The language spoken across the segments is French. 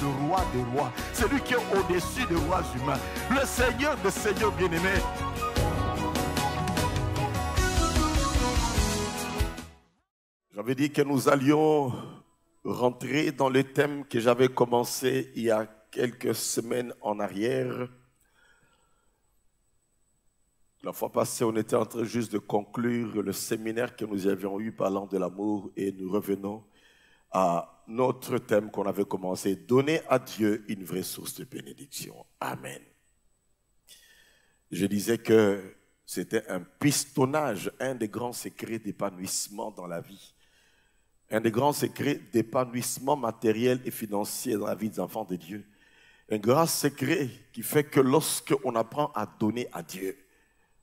le roi des rois, celui qui est au-dessus des rois humains, le Seigneur des seigneurs bien-aimés. J'avais dit que nous allions rentrer dans le thème que j'avais commencé il y a quelques semaines en arrière. La fois passée, on était en train juste de conclure le séminaire que nous avions eu parlant de l'amour et nous revenons à notre thème qu'on avait commencé, donner à Dieu une vraie source de bénédiction. Amen. Je disais que c'était un pistonnage, un des grands secrets d'épanouissement dans la vie. Un des grands secrets d'épanouissement matériel et financier dans la vie des enfants de Dieu. Un grand secret qui fait que lorsque on apprend à donner à Dieu,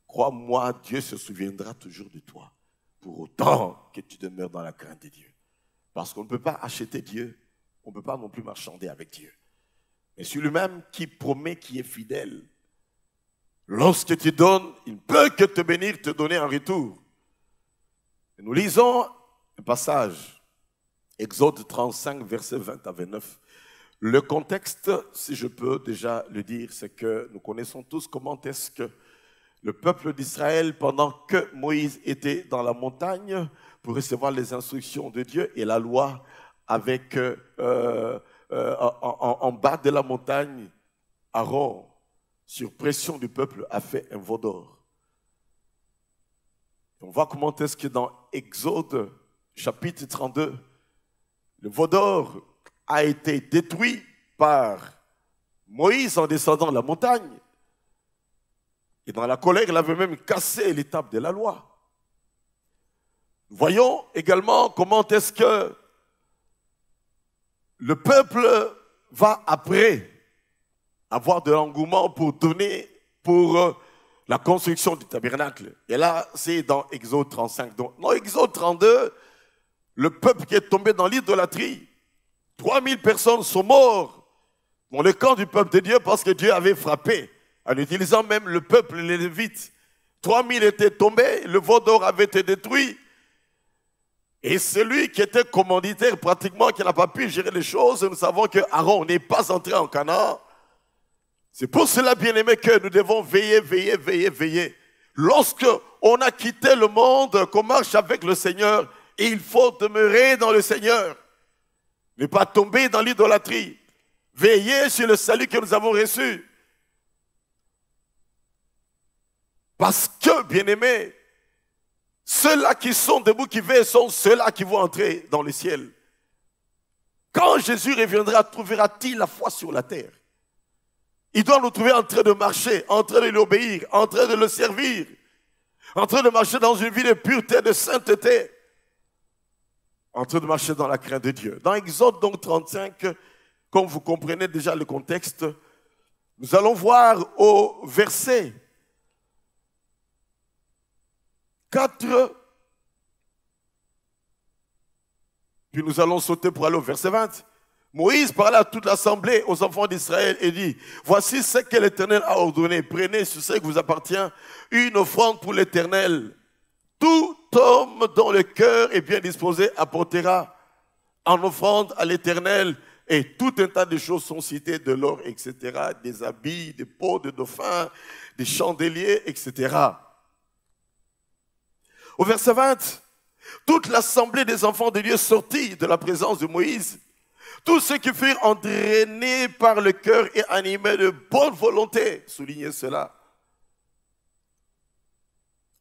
crois-moi, Dieu se souviendra toujours de toi, pour autant que tu demeures dans la crainte de Dieu. Parce qu'on ne peut pas acheter Dieu, on ne peut pas non plus marchander avec Dieu. Mais celui-même qui promet, qui est fidèle, lorsque tu donnes, il ne peut que te bénir, te donner en retour. Et nous lisons un passage, Exode 35, versets 20 à 29. Le contexte, si je peux déjà le dire, c'est que nous connaissons tous comment est-ce que le peuple d'Israël, pendant que Moïse était dans la montagne pour recevoir les instructions de Dieu et la loi avec en bas de la montagne, Aaron, sur pression du peuple, a fait un veau d'or. On voit comment est-ce que dans Exode, chapitre 32, le veau d'or a été détruit par Moïse en descendant la montagne. Et dans la colère, il avait même cassé l'étape de la loi. Voyons également comment est-ce que le peuple va après avoir de l'engouement pour donner pour la construction du tabernacle. Et là, c'est dans Exode 35. Donc, dans Exode 32, le peuple qui est tombé dans l'idolâtrie, 3000 personnes sont mortes dans le camp du peuple de Dieu parce que Dieu avait frappé. En utilisant même le peuple, les Lévites. 3000 étaient tombés, le veau d'or avait été détruit. Et celui qui était commanditaire, pratiquement, qui n'a pas pu gérer les choses, nous savons que Aaron n'est pas entré en Canaan. C'est pour cela, bien-aimés, que nous devons veiller, veiller, veiller, veiller. Lorsque on a quitté le monde, qu'on marche avec le Seigneur, et il faut demeurer dans le Seigneur. Ne pas tomber dans l'idolâtrie. Veiller sur le salut que nous avons reçu. Parce que, bien-aimés, ceux-là qui sont debout, qui veillent, sont ceux-là qui vont entrer dans le ciel. Quand Jésus reviendra, trouvera-t-il la foi sur la terre? Il doit nous trouver en train de marcher, en train de lui obéir, en train de le servir, en train de marcher dans une vie de pureté, de sainteté, en train de marcher dans la crainte de Dieu. Dans Exode donc 35, comme vous comprenez déjà le contexte, nous allons voir au verset 4, puis nous allons sauter pour aller au verset 20. Moïse parla à toute l'assemblée, aux enfants d'Israël, et dit, voici ce que l'Éternel a ordonné, prenez sur ce qui vous appartient une offrande pour l'Éternel. Tout homme dont le cœur est bien disposé apportera en offrande à l'Éternel, et tout un tas de choses sont citées, de l'or, etc., des habits, des peaux de dauphin, des chandeliers, etc. Au verset 20, toute l'assemblée des enfants de Dieu sortit de la présence de Moïse. Tous ceux qui furent entraînés par le cœur et animés de bonne volonté, soulignez cela.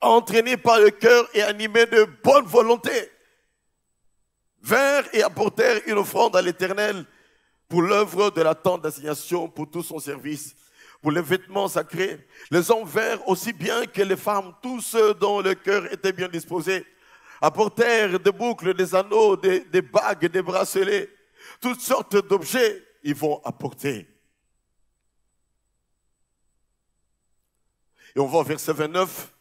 Entraînés par le cœur et animés de bonne volonté, vinrent et apportèrent une offrande à l'Éternel pour l'œuvre de la tente d'assignation, pour tout son service, pour les vêtements sacrés. Les hommes vinrent aussi bien que les femmes, tous ceux dont le cœur était bien disposé, apportèrent des boucles, des anneaux, des bagues, des bracelets, toutes sortes d'objets, ils vont apporter. Et on va au verset 29.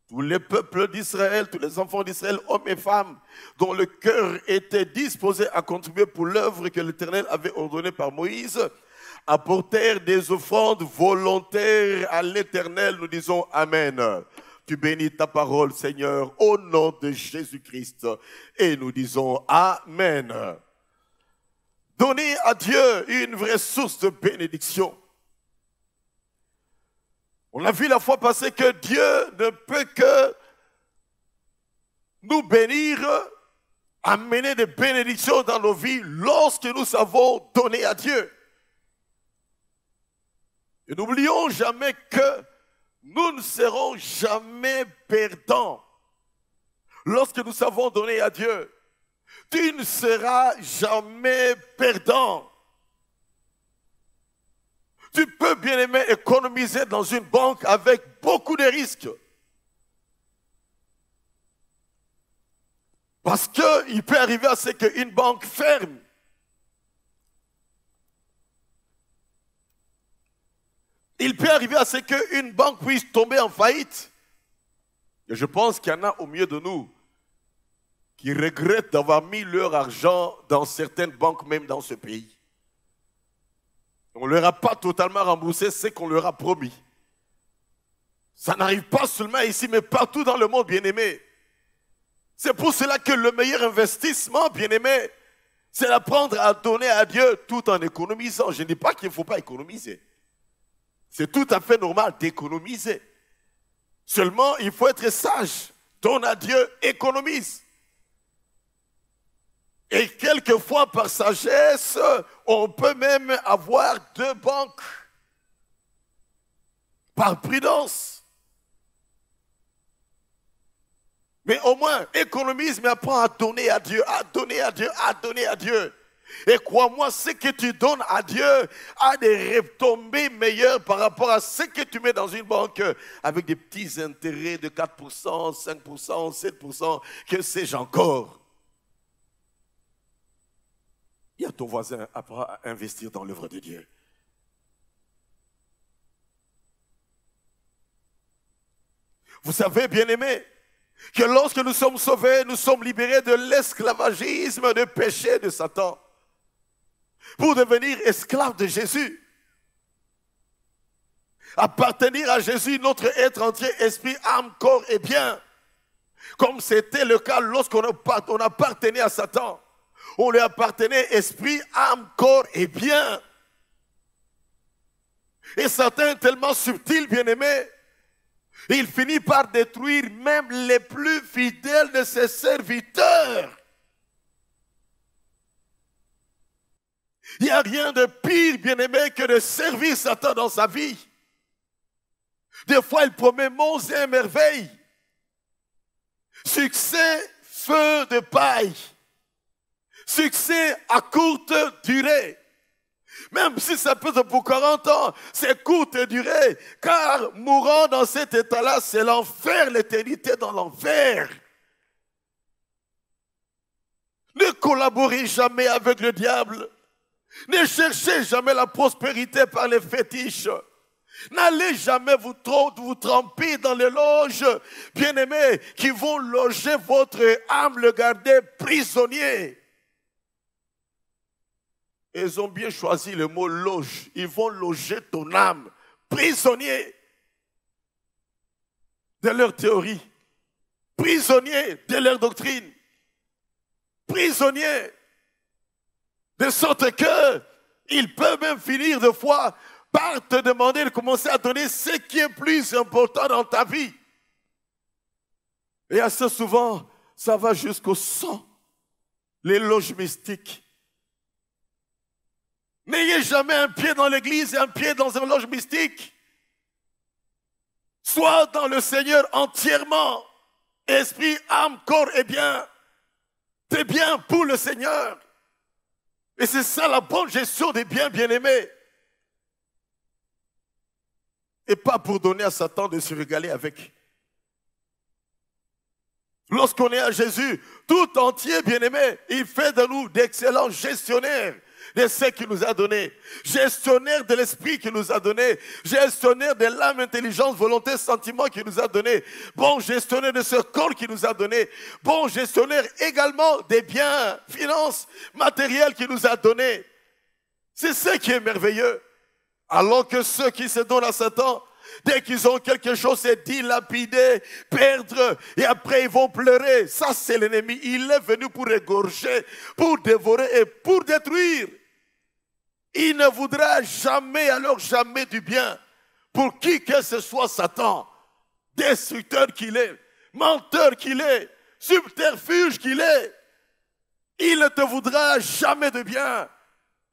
Tous les peuples d'Israël, tous les enfants d'Israël, hommes et femmes, dont le cœur était disposé à contribuer pour l'œuvre que l'Éternel avait ordonnée par Moïse, apportèrent des offrandes volontaires à l'Éternel. Nous disons Amen. Tu bénis ta parole, Seigneur, au nom de Jésus-Christ. Et nous disons Amen. donner à Dieu une vraie source de bénédiction. On a vu la fois passée que Dieu ne peut que nous bénir, amener des bénédictions dans nos vies lorsque nous savons donner à Dieu. Et n'oublions jamais que nous ne serons jamais perdants lorsque nous savons donner à Dieu. Tu ne seras jamais perdant. Tu peux, bien aimé, économiser dans une banque avec beaucoup de risques. Parce qu'il peut arriver à ce qu'une banque ferme. Il peut arriver à ce qu'une banque puisse tomber en faillite. Et je pense qu'il y en a au milieu de nous qui regrettent d'avoir mis leur argent dans certaines banques, même dans ce pays. On ne leur a pas totalement remboursé ce qu'on leur a promis. Ça n'arrive pas seulement ici, mais partout dans le monde, bien-aimé. C'est pour cela que le meilleur investissement, bien-aimé, c'est d'apprendre à donner à Dieu tout en économisant. Je ne dis pas qu'il ne faut pas économiser. C'est tout à fait normal d'économiser. Seulement, il faut être sage. Donne à Dieu, économise. Et quelquefois, par sagesse, on peut même avoir deux banques. Par prudence. Mais au moins, économise, mais apprends à donner à Dieu, à donner à Dieu, à donner à Dieu. Et crois-moi, ce que tu donnes à Dieu a des retombées meilleures par rapport à ce que tu mets dans une banque avec des petits intérêts de 4%, 5%, 7%, que sais-je encore. Il y a ton voisin, apprends à investir dans l'œuvre de Dieu. Vous savez, bien-aimés, que lorsque nous sommes sauvés, nous sommes libérés de l'esclavagisme, de péché de Satan, pour devenir esclaves de Jésus. Appartenir à Jésus, notre être entier, esprit, âme, corps et bien. Comme c'était le cas lorsqu'on appartenait à Satan. On lui appartenait esprit, âme, corps et bien. Et Satan est tellement subtil, bien-aimé, il finit par détruire même les plus fidèles de ses serviteurs. Il n'y a rien de pire, bien-aimé, que de servir Satan dans sa vie. Des fois, il promet monts et merveilles. Succès, feu de paille. Succès à courte durée. Même si ça peut être pour 40 ans, c'est courte durée. Car mourant dans cet état-là, c'est l'enfer, l'éternité dans l'enfer. Ne collaborez jamais avec le diable. Ne cherchez jamais la prospérité par les fétiches. N'allez jamais vous tremper dans les loges, bien-aimés, qui vont loger votre âme, le garder prisonnier. Ils ont bien choisi le mot loge. Ils vont loger ton âme, prisonnier de leur théorie, prisonnier de leur doctrine, prisonnier de sorte que il peut même finir de fois par te demander de commencer à donner ce qui est plus important dans ta vie. Et assez souvent, ça va jusqu'au sang, les loges mystiques. N'ayez jamais un pied dans l'église et un pied dans une loge mystique. Sois dans le Seigneur entièrement, esprit, âme, corps et bien. T'es bien pour le Seigneur. Et c'est ça la bonne gestion des biens bien-aimés. Et pas pour donner à Satan de se régaler avec. Lorsqu'on est à Jésus, tout entier, bien-aimé, il fait de nous d'excellents gestionnaires de ce qu'il nous a donné, gestionnaire de l'esprit qu'il nous a donné, gestionnaire de l'âme, intelligence, volonté, sentiment qu'il nous a donné, bon gestionnaire de ce corps qu'il nous a donné, bon gestionnaire également des biens, finances, matériels qu'il nous a donné. C'est ce qui est merveilleux. Alors que ceux qui se donnent à Satan, dès qu'ils ont quelque chose, c'est dilapider, perdre, et après ils vont pleurer. Ça, c'est l'ennemi. Il est venu pour égorger, pour dévorer et pour détruire. Il ne voudra jamais, alors jamais du bien pour qui que ce soit Satan, destructeur qu'il est, menteur qu'il est, subterfuge qu'il est. Il ne te voudra jamais de bien.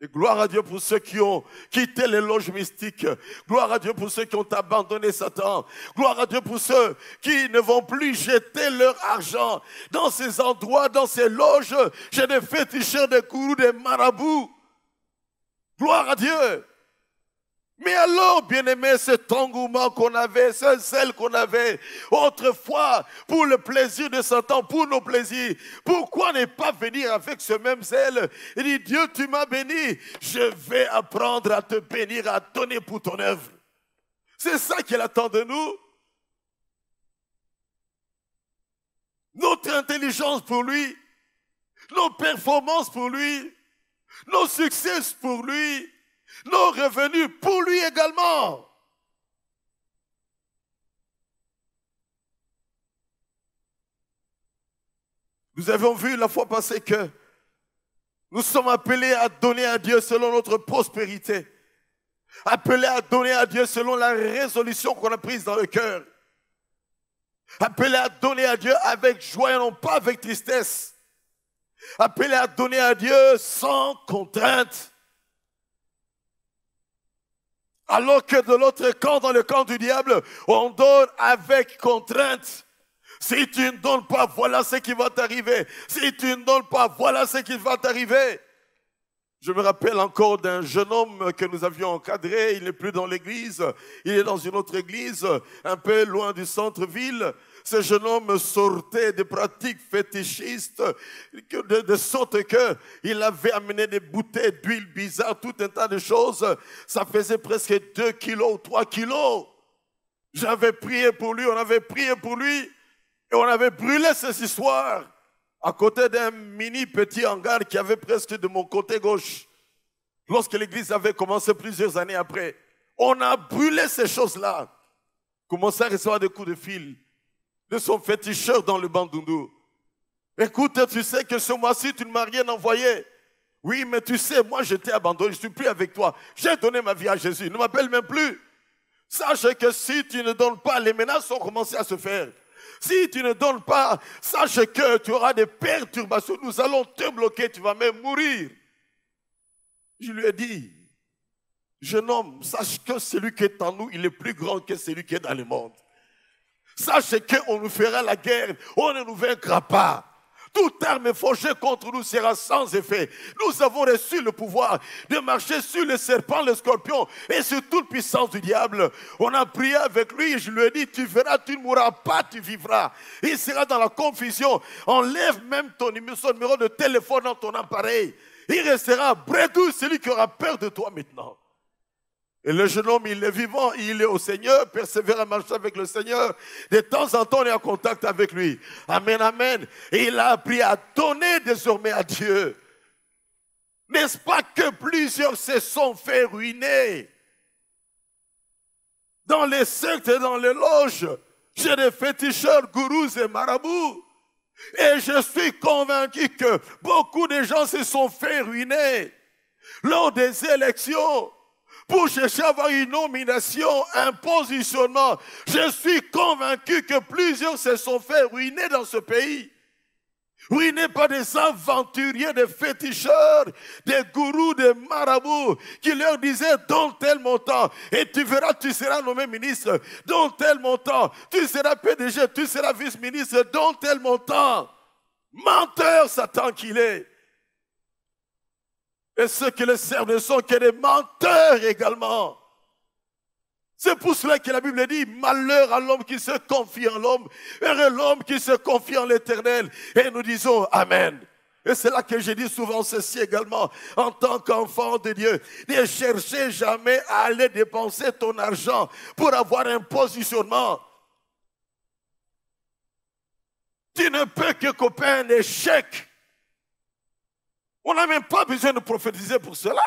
Et gloire à Dieu pour ceux qui ont quitté les loges mystiques. Gloire à Dieu pour ceux qui ont abandonné Satan. Gloire à Dieu pour ceux qui ne vont plus jeter leur argent dans ces endroits, dans ces loges. J'ai des féticheurs, des gourous, des marabouts. Gloire à Dieu. Mais alors, bien-aimé, cet engouement qu'on avait, ce zèle qu'on avait autrefois pour le plaisir de Satan, pour nos plaisirs, pourquoi ne pas venir avec ce même zèle et dire, Dieu, tu m'as béni, je vais apprendre à te bénir, à donner pour ton œuvre. C'est ça qu'il attend de nous. Notre intelligence pour lui, nos performances pour lui, nos succès pour lui, nos revenus pour lui également. Nous avons vu la fois passée que nous sommes appelés à donner à Dieu selon notre prospérité, appelés à donner à Dieu selon la résolution qu'on a prise dans le cœur, appelés à donner à Dieu avec joie et non pas avec tristesse, appelés à donner à Dieu sans contrainte. Alors que de l'autre camp, dans le camp du diable, on donne avec contrainte. Si tu ne donnes pas, voilà ce qui va t'arriver. Si tu ne donnes pas, voilà ce qui va t'arriver. Je me rappelle encore d'un jeune homme que nous avions encadré. Il n'est plus dans l'église. Il est dans une autre église, un peu loin du centre-ville. Ce jeune homme sortait des pratiques fétichistes, de sorte qu'il avait amené des bouteilles d'huile bizarre, tout un tas de choses. Ça faisait presque 2 kilos ou 3 kilos. J'avais prié pour lui, on avait prié pour lui, et on avait brûlé ces histoires à côté d'un mini petit hangar qui avait presque de mon côté gauche. Lorsque l'église avait commencé plusieurs années après, on a brûlé ces choses-là. Commençait à recevoir des coups de fil de son féticheur dans le Bandundu. Écoute, tu sais que ce mois-ci, tu ne m'as rien envoyé. Oui, mais tu sais, moi, je t'ai abandonné, je ne suis plus avec toi. J'ai donné ma vie à Jésus, ne m'appelle même plus. Sache que si tu ne donnes pas, les menaces ont commencé à se faire. Si tu ne donnes pas, sache que tu auras des perturbations. Nous allons te bloquer, tu vas même mourir. Je lui ai dit, jeune homme, sache que celui qui est en nous, il est plus grand que celui qui est dans le monde. Sache qu'on nous fera la guerre, on ne nous vaincra pas. Toute arme forgée contre nous sera sans effet. Nous avons reçu le pouvoir de marcher sur les serpents, les scorpions et sur toute puissance du diable. On a prié avec lui et je lui ai dit, tu verras, tu ne mourras pas, tu vivras. Il sera dans la confusion. Enlève même son numéro de téléphone dans ton appareil. Il restera bredouille, celui qui aura peur de toi maintenant. Et le jeune homme, il est vivant, il est au Seigneur, persévère à marcher avec le Seigneur. De temps en temps, on est en contact avec lui. Amen, amen. Et il a appris à donner désormais à Dieu. N'est-ce pas que plusieurs se sont fait ruiner? Dans les sectes et dans les loges, j'ai des féticheurs, gourous et marabouts. Et je suis convaincu que beaucoup de gens se sont fait ruiner lors des élections. Pour chercher à avoir une nomination, un positionnement. Je suis convaincu que plusieurs se sont fait ruiner dans ce pays. Ruinés par des aventuriers, des féticheurs, des gourous, des marabouts qui leur disaient donne tel montant et tu verras, tu seras nommé ministre. Donne tel montant, tu seras PDG, tu seras vice-ministre. Donne tel montant. Menteur, Satan qu'il est. Et ceux qui le servent ne sont que des menteurs également. C'est pour cela que la Bible dit, malheur à l'homme qui se confie en l'homme, heureux l'homme qui se confie en l'Éternel. Et nous disons Amen. Et c'est là que je dis souvent ceci également, en tant qu'enfant de Dieu. Ne cherchez jamais à aller dépenser ton argent pour avoir un positionnement. Tu ne peux que couper un échec. On n'a même pas besoin de prophétiser pour cela.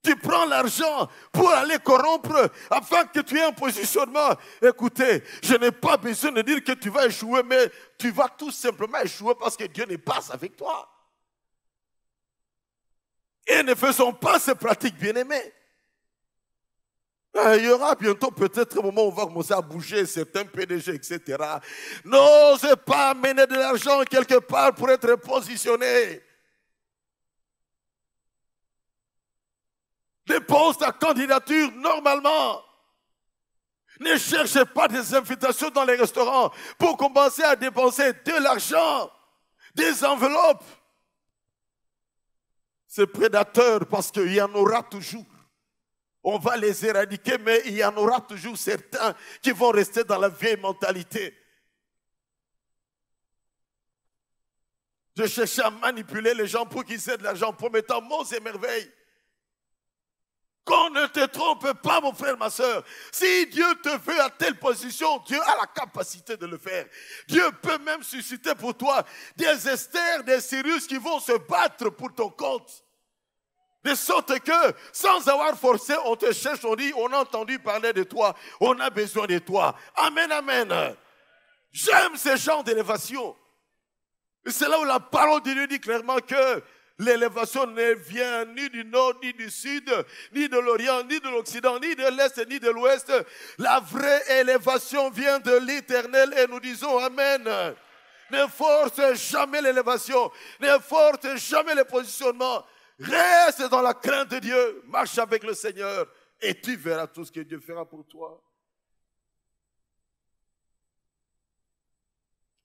Tu prends l'argent pour aller corrompre afin que tu aies un positionnement. Écoutez, je n'ai pas besoin de dire que tu vas échouer, mais tu vas tout simplement échouer parce que Dieu n'est pas avec toi. Et ne faisons pas ces pratiques, bien-aimés. Il y aura bientôt peut-être un moment où on va commencer à bouger certains PDG, etc. N'osez pas amener de l'argent quelque part pour être positionné. Dépose ta candidature normalement. Ne cherchez pas des invitations dans les restaurants pour commencer à dépenser de l'argent, des enveloppes. C'est prédateur parce qu'il y en aura toujours. On va les éradiquer, mais il y en aura toujours certains qui vont rester dans la vieille mentalité. Je cherchais à manipuler les gens pour qu'ils aient de l'argent, promettant monts et merveilles. Qu'on ne te trompe pas, mon frère, ma soeur. Si Dieu te veut à telle position, Dieu a la capacité de le faire. Dieu peut même susciter pour toi des Esther, des Cyrus qui vont se battre pour ton compte. De sorte que, sans avoir forcé, on te cherche, on dit, on a entendu parler de toi, on a besoin de toi. Amen, amen. J'aime ce genre d'élévation. C'est là où la parole de Dieu dit clairement que l'élévation ne vient ni du nord, ni du sud, ni de l'Orient, ni de l'Occident, ni de l'Est, ni de l'Ouest. La vraie élévation vient de l'Éternel et nous disons Amen. Ne force jamais l'élévation, ne force jamais le positionnement. Reste dans la crainte de Dieu, marche avec le Seigneur et tu verras tout ce que Dieu fera pour toi.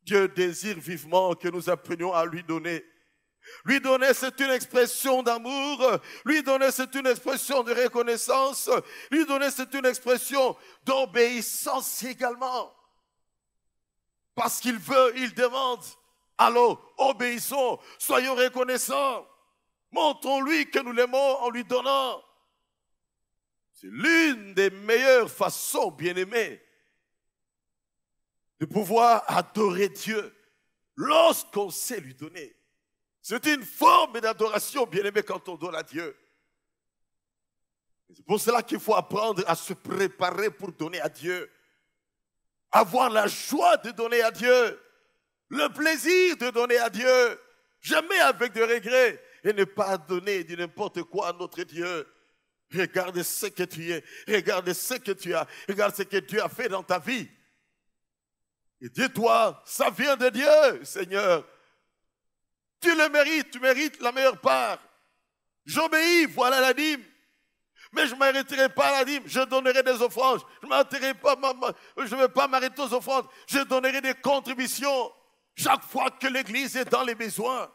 Dieu désire vivement que nous apprenions à lui donner. Lui donner, c'est une expression d'amour. Lui donner, c'est une expression de reconnaissance. Lui donner, c'est une expression d'obéissance également. Parce qu'il veut, il demande. Alors, obéissons, soyons reconnaissants. Montrons-lui que nous l'aimons en lui donnant. C'est l'une des meilleures façons, bien-aimés, de pouvoir adorer Dieu lorsqu'on sait lui donner. C'est une forme d'adoration, bien-aimé, quand on donne à Dieu. C'est pour cela qu'il faut apprendre à se préparer pour donner à Dieu. Avoir la joie de donner à Dieu. Le plaisir de donner à Dieu. Jamais avec de regrets. Et ne pas donner de n'importe quoi à notre Dieu. Regarde ce que tu es. Regarde ce que tu as. Regarde ce que Dieu a fait dans ta vie. Et dis-toi, ça vient de Dieu, Seigneur. Tu le mérites, tu mérites la meilleure part. J'obéis, voilà la dîme. Mais je ne m'arrêterai pas à la dîme, je donnerai des offrandes. Je ne vais pas m'arrêter aux offrandes, je donnerai des contributions chaque fois que l'Église est dans les besoins.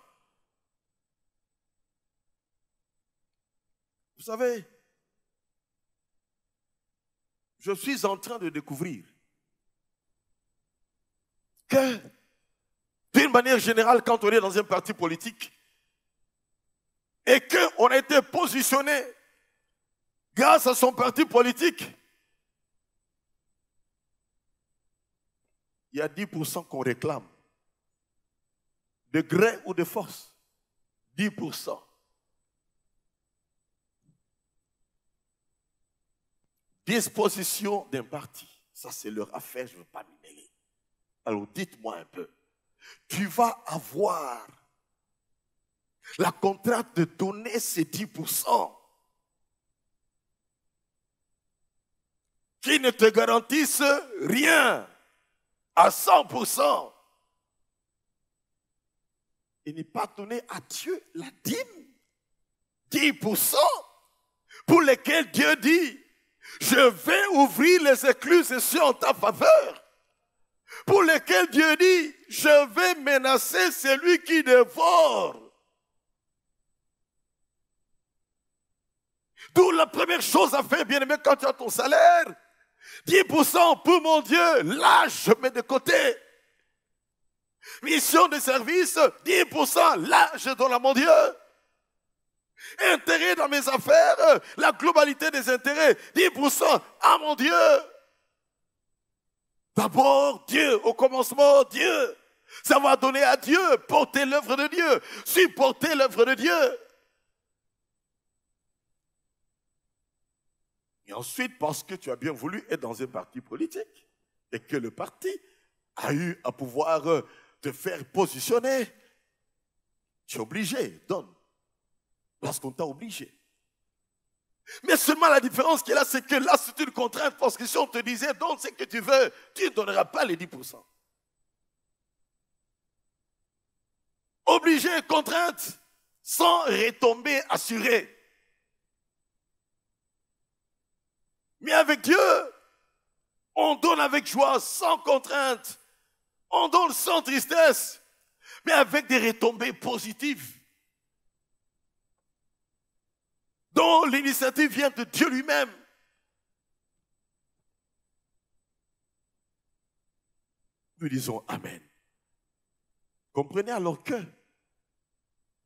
Vous savez, je suis en train de découvrir que, d'une manière générale, quand on est dans un parti politique et qu'on a été positionné grâce à son parti politique, il y a 10% qu'on réclame, de gré ou de force, 10%. Disposition d'un parti, ça c'est leur affaire, je ne veux pas m'y mêler. Alors dites-moi un peu, tu vas avoir la contrainte de donner ces 10% qui ne te garantissent rien à 100%. Et ne pas donner à Dieu la dîme, 10% pour lesquels Dieu dit, je vais ouvrir les écluses en ta faveur. Pour lesquels Dieu dit, je vais menacer celui qui dévore. D'où la première chose à faire, bien-aimé, quand tu as ton salaire, 10% pour mon Dieu, là je mets de côté. Mission de service, 10%, là je donne à mon Dieu. Intérêt dans mes affaires, la globalité des intérêts, 10% à mon Dieu. D'abord, Dieu, au commencement, Dieu. Ça va donner à Dieu, porter l'œuvre de Dieu, supporter l'œuvre de Dieu. Et ensuite, parce que tu as bien voulu être dans un parti politique et que le parti a eu à pouvoir te faire positionner, tu es obligé, donne. parce qu'on t'a obligé. Mais seulement la différence qu'il y a là, c'est que là, c'est une contrainte, parce que si on te disait, donne ce que tu veux, tu ne donneras pas les 10%. Obligé, contrainte, sans retombée assurée. Mais avec Dieu, on donne avec joie, sans contrainte. On donne sans tristesse, mais avec des retombées positives. Dont l'initiative vient de Dieu lui-même. Nous disons Amen. Comprenez alors que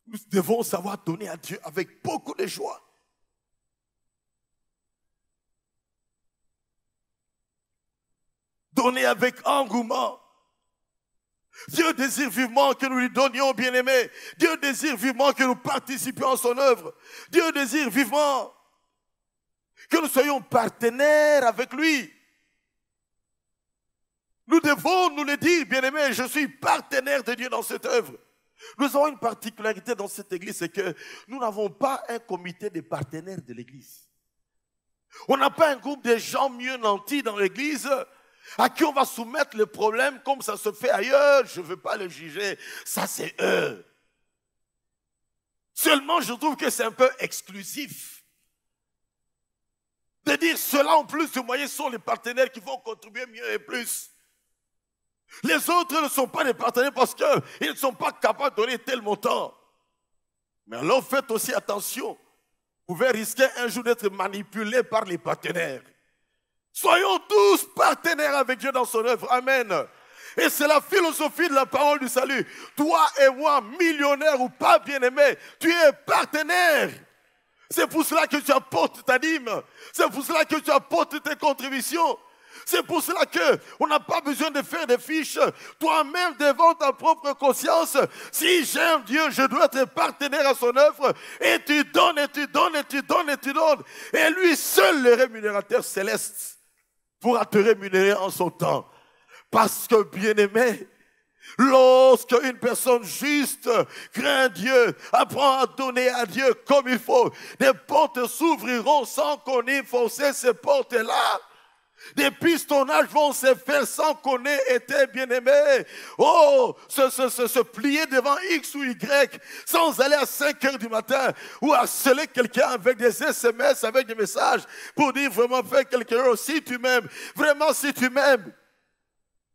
nous devons savoir donner à Dieu avec beaucoup de joie. Donner avec engouement. Dieu désire vivement que nous lui donnions, bien-aimés. Dieu désire vivement que nous participions à son œuvre. Dieu désire vivement que nous soyons partenaires avec lui. Nous devons nous le dire, bien-aimés, je suis partenaire de Dieu dans cette œuvre. Nous avons une particularité dans cette église, c'est que nous n'avons pas un comité de partenaires de l'église. On n'a pas un groupe de gens mieux nantis dans l'église à qui on va soumettre le problème comme ça se fait ailleurs. Je ne veux pas le juger, ça c'est eux. Seulement, je trouve que c'est un peu exclusif. De dire cela en plus de moyens sont les partenaires qui vont contribuer mieux et plus. Les autres ne sont pas des partenaires parce qu'ils ne sont pas capables de donner tel montant. Mais alors faites aussi attention. Vous pouvez risquer un jour d'être manipulé par les partenaires. Soyons tous partenaires avec Dieu dans son œuvre. Amen. Et c'est la philosophie de la parole du salut. Toi et moi, millionnaire ou pas bien-aimé, tu es partenaire. C'est pour cela que tu apportes ta dîme. C'est pour cela que tu apportes tes contributions. C'est pour cela qu'on n'a pas besoin de faire des fiches. Toi-même, devant ta propre conscience, si j'aime Dieu, je dois être partenaire à son œuvre. Et tu donnes, et tu donnes, et tu donnes, et tu donnes. Et lui seul, le rémunérateur céleste, pourra te rémunérer en son temps. Parce que, bien-aimé, lorsque une personne juste craint Dieu, apprend à donner à Dieu comme il faut, des portes s'ouvriront sans qu'on ait forcé ces portes-là. Des pistonnages vont se faire sans qu'on ait été bien-aimé. Oh, se plier devant X ou Y sans aller à 5 heures du matin ou harceler quelqu'un avec des SMS, avec des messages pour dire vraiment fais quelque chose si tu m'aimes. Vraiment si tu m'aimes.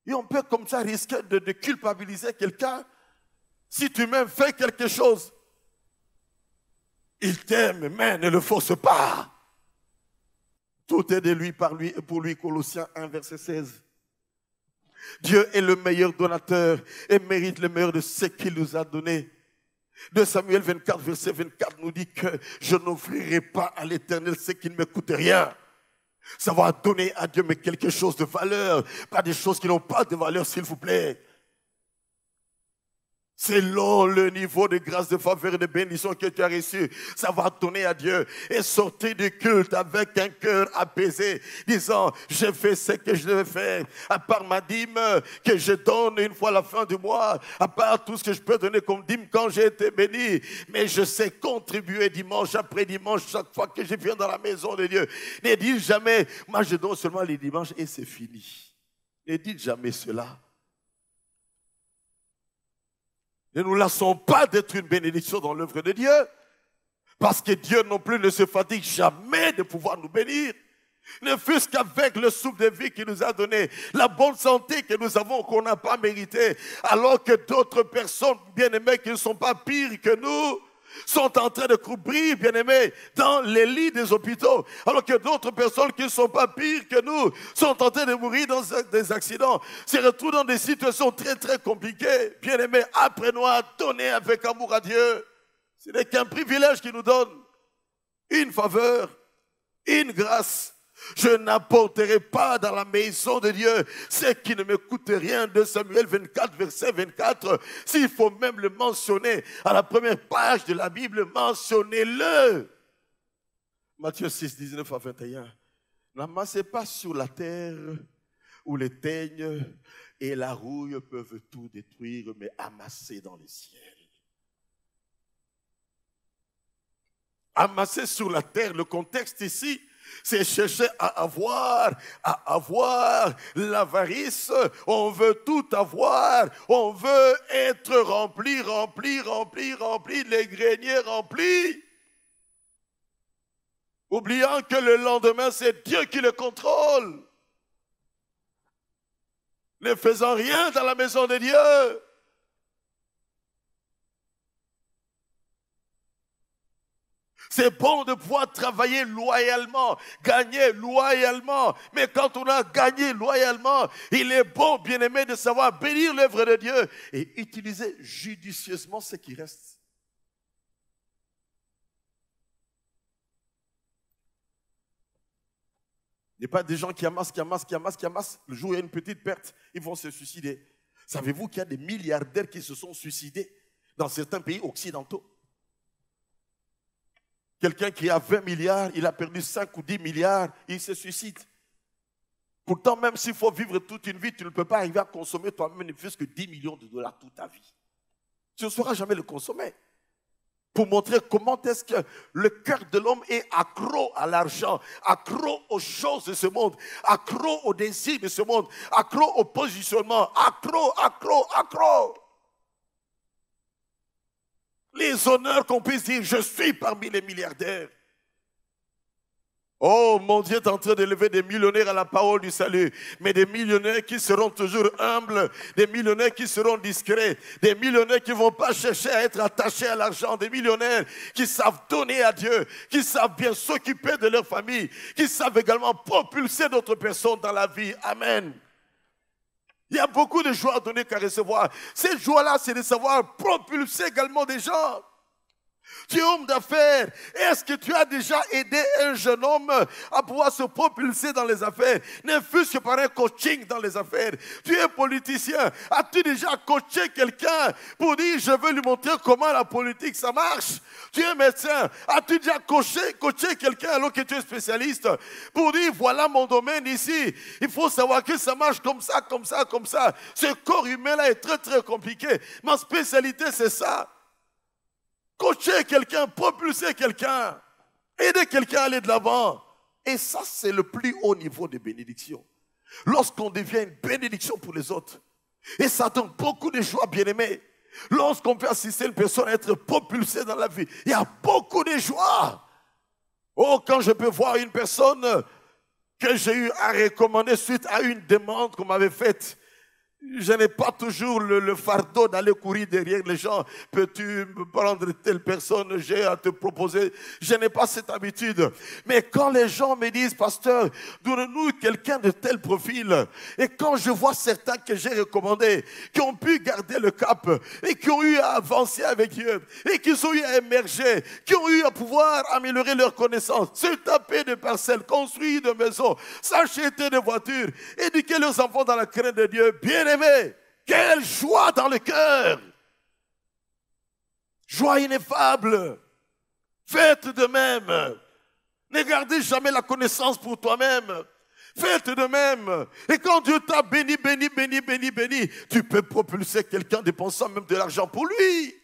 Et on peut comme ça risquer de culpabiliser quelqu'un. Si tu m'aimes, fais quelque chose. Il t'aime, mais ne le force pas. Tout est de lui, par lui et pour lui. Colossiens 1, verset 16. Dieu est le meilleur donateur et mérite le meilleur de ce qu'il nous a donné. 2 Samuel 24, verset 24 nous dit que je n'offrirai pas à l'Éternel ce qui ne me coûte rien. Savoir donner à Dieu mais quelque chose de valeur, pas des choses qui n'ont pas de valeur, s'il vous plaît. Selon le niveau de grâce, de faveur et de bénédiction que tu as reçu, savoir donner à Dieu et sortir du culte avec un cœur apaisé, disant, je fais ce que je devais faire, à part ma dîme que je donne une fois à la fin du mois, à part tout ce que je peux donner comme dîme quand j'ai été béni, mais je sais contribuer dimanche après dimanche, chaque fois que je viens dans la maison de Dieu. Ne dites jamais, moi je donne seulement les dimanches et c'est fini. Ne dites jamais cela. Ne nous laissons pas d'être une bénédiction dans l'œuvre de Dieu. Parce que Dieu non plus ne se fatigue jamais de pouvoir nous bénir. Ne fût-ce qu'avec le souffle de vie qu'il nous a donné, la bonne santé que nous avons, qu'on n'a pas mérité, alors que d'autres personnes bien-aimées qui ne sont pas pires que nous, sont en train de courir, bien-aimés, dans les lits des hôpitaux, alors que d'autres personnes qui ne sont pas pires que nous sont en train de mourir dans des accidents, se retrouvent dans des situations très très compliquées. Bien-aimés, apprenons à donner avec amour à Dieu. Ce n'est qu'un privilège qu'il nous donne, une faveur, une grâce. Je n'apporterai pas dans la maison de Dieu ce qui ne me coûte rien. De Samuel 24, verset 24. S'il faut même le mentionner à la première page de la Bible, mentionnez-le. Matthieu 6, 19 à 21. N'amassez pas sur la terre où les teignes et la rouille peuvent tout détruire, mais amassez dans le ciel. Amasser sur la terre, le contexte ici, c'est chercher à avoir l'avarice. On veut tout avoir. On veut être rempli, les greniers remplis. Oubliant que le lendemain, c'est Dieu qui le contrôle. Ne faisant rien dans la maison de Dieu. C'est bon de pouvoir travailler loyalement, gagner loyalement. Mais quand on a gagné loyalement, il est bon, bien-aimé, de savoir bénir l'œuvre de Dieu et utiliser judicieusement ce qui reste. Il n'y a pas des gens qui amassent. Le jour où il y a une petite perte, ils vont se suicider. Savez-vous qu'il y a des milliardaires qui se sont suicidés dans certains pays occidentaux? Quelqu'un qui a 20 milliards, il a perdu 5 ou 10 milliards, il se suicide. Pourtant, même s'il faut vivre toute une vie, tu ne peux pas arriver à consommer toi-même ne fût-ce que 10 millions de dollars toute ta vie. Tu ne sauras jamais le consommer. Pour montrer comment est-ce que le cœur de l'homme est accro à l'argent, accro aux choses de ce monde, accro aux désirs de ce monde, accro au positionnement, accro. Les honneurs qu'on puisse dire, je suis parmi les milliardaires. Oh, mon Dieu est en train d'élever des millionnaires à la parole du salut, mais des millionnaires qui seront toujours humbles, des millionnaires qui seront discrets, des millionnaires qui ne vont pas chercher à être attachés à l'argent, des millionnaires qui savent donner à Dieu, qui savent bien s'occuper de leur famille, qui savent également propulser d'autres personnes dans la vie. Amen. Il y a beaucoup de joie à donner qu'à recevoir. Cette joie-là, c'est de savoir propulser également des gens. Tu es homme d'affaires. Est-ce que tu as déjà aidé un jeune homme à pouvoir se propulser dans les affaires? Ne fût-ce que par un coaching dans les affaires. Tu es politicien. As-tu déjà coaché quelqu'un pour dire je veux lui montrer comment la politique ça marche? Tu es médecin. As-tu déjà coaché quelqu'un alors que tu es spécialiste pour dire voilà mon domaine ici. Il faut savoir que ça marche comme ça. Ce corps humain-là est très très compliqué. Ma spécialité c'est ça. Coacher quelqu'un, propulser quelqu'un, aider quelqu'un à aller de l'avant. Et ça, c'est le plus haut niveau de bénédiction. Lorsqu'on devient une bénédiction pour les autres. Et ça donne beaucoup de joie, bien-aimé. Lorsqu'on peut assister une personne à être propulsée dans la vie, il y a beaucoup de joie. Oh, quand je peux voir une personne que j'ai eu à recommander suite à une demande qu'on m'avait faite. Je n'ai pas toujours le fardeau d'aller courir derrière les gens. Peux-tu me prendre telle personne, j'ai à te proposer. Je n'ai pas cette habitude. Mais quand les gens me disent, pasteur, donne-nous quelqu'un de tel profil. Et quand je vois certains que j'ai recommandés, qui ont pu garder le cap, et qui ont eu à avancer avec Dieu, et qui ont eu à émerger, qui ont eu à pouvoir améliorer leurs connaissances, se taper de parcelles, construire de maisons, s'acheter de voitures, éduquer leurs enfants dans la crainte de Dieu, bien aimé, quelle joie dans le cœur. Joie ineffable. Faites de même. Ne gardez jamais la connaissance pour toi-même. Faites de même. Et quand Dieu t'a béni, tu peux propulser quelqu'un dépensant même de l'argent pour lui.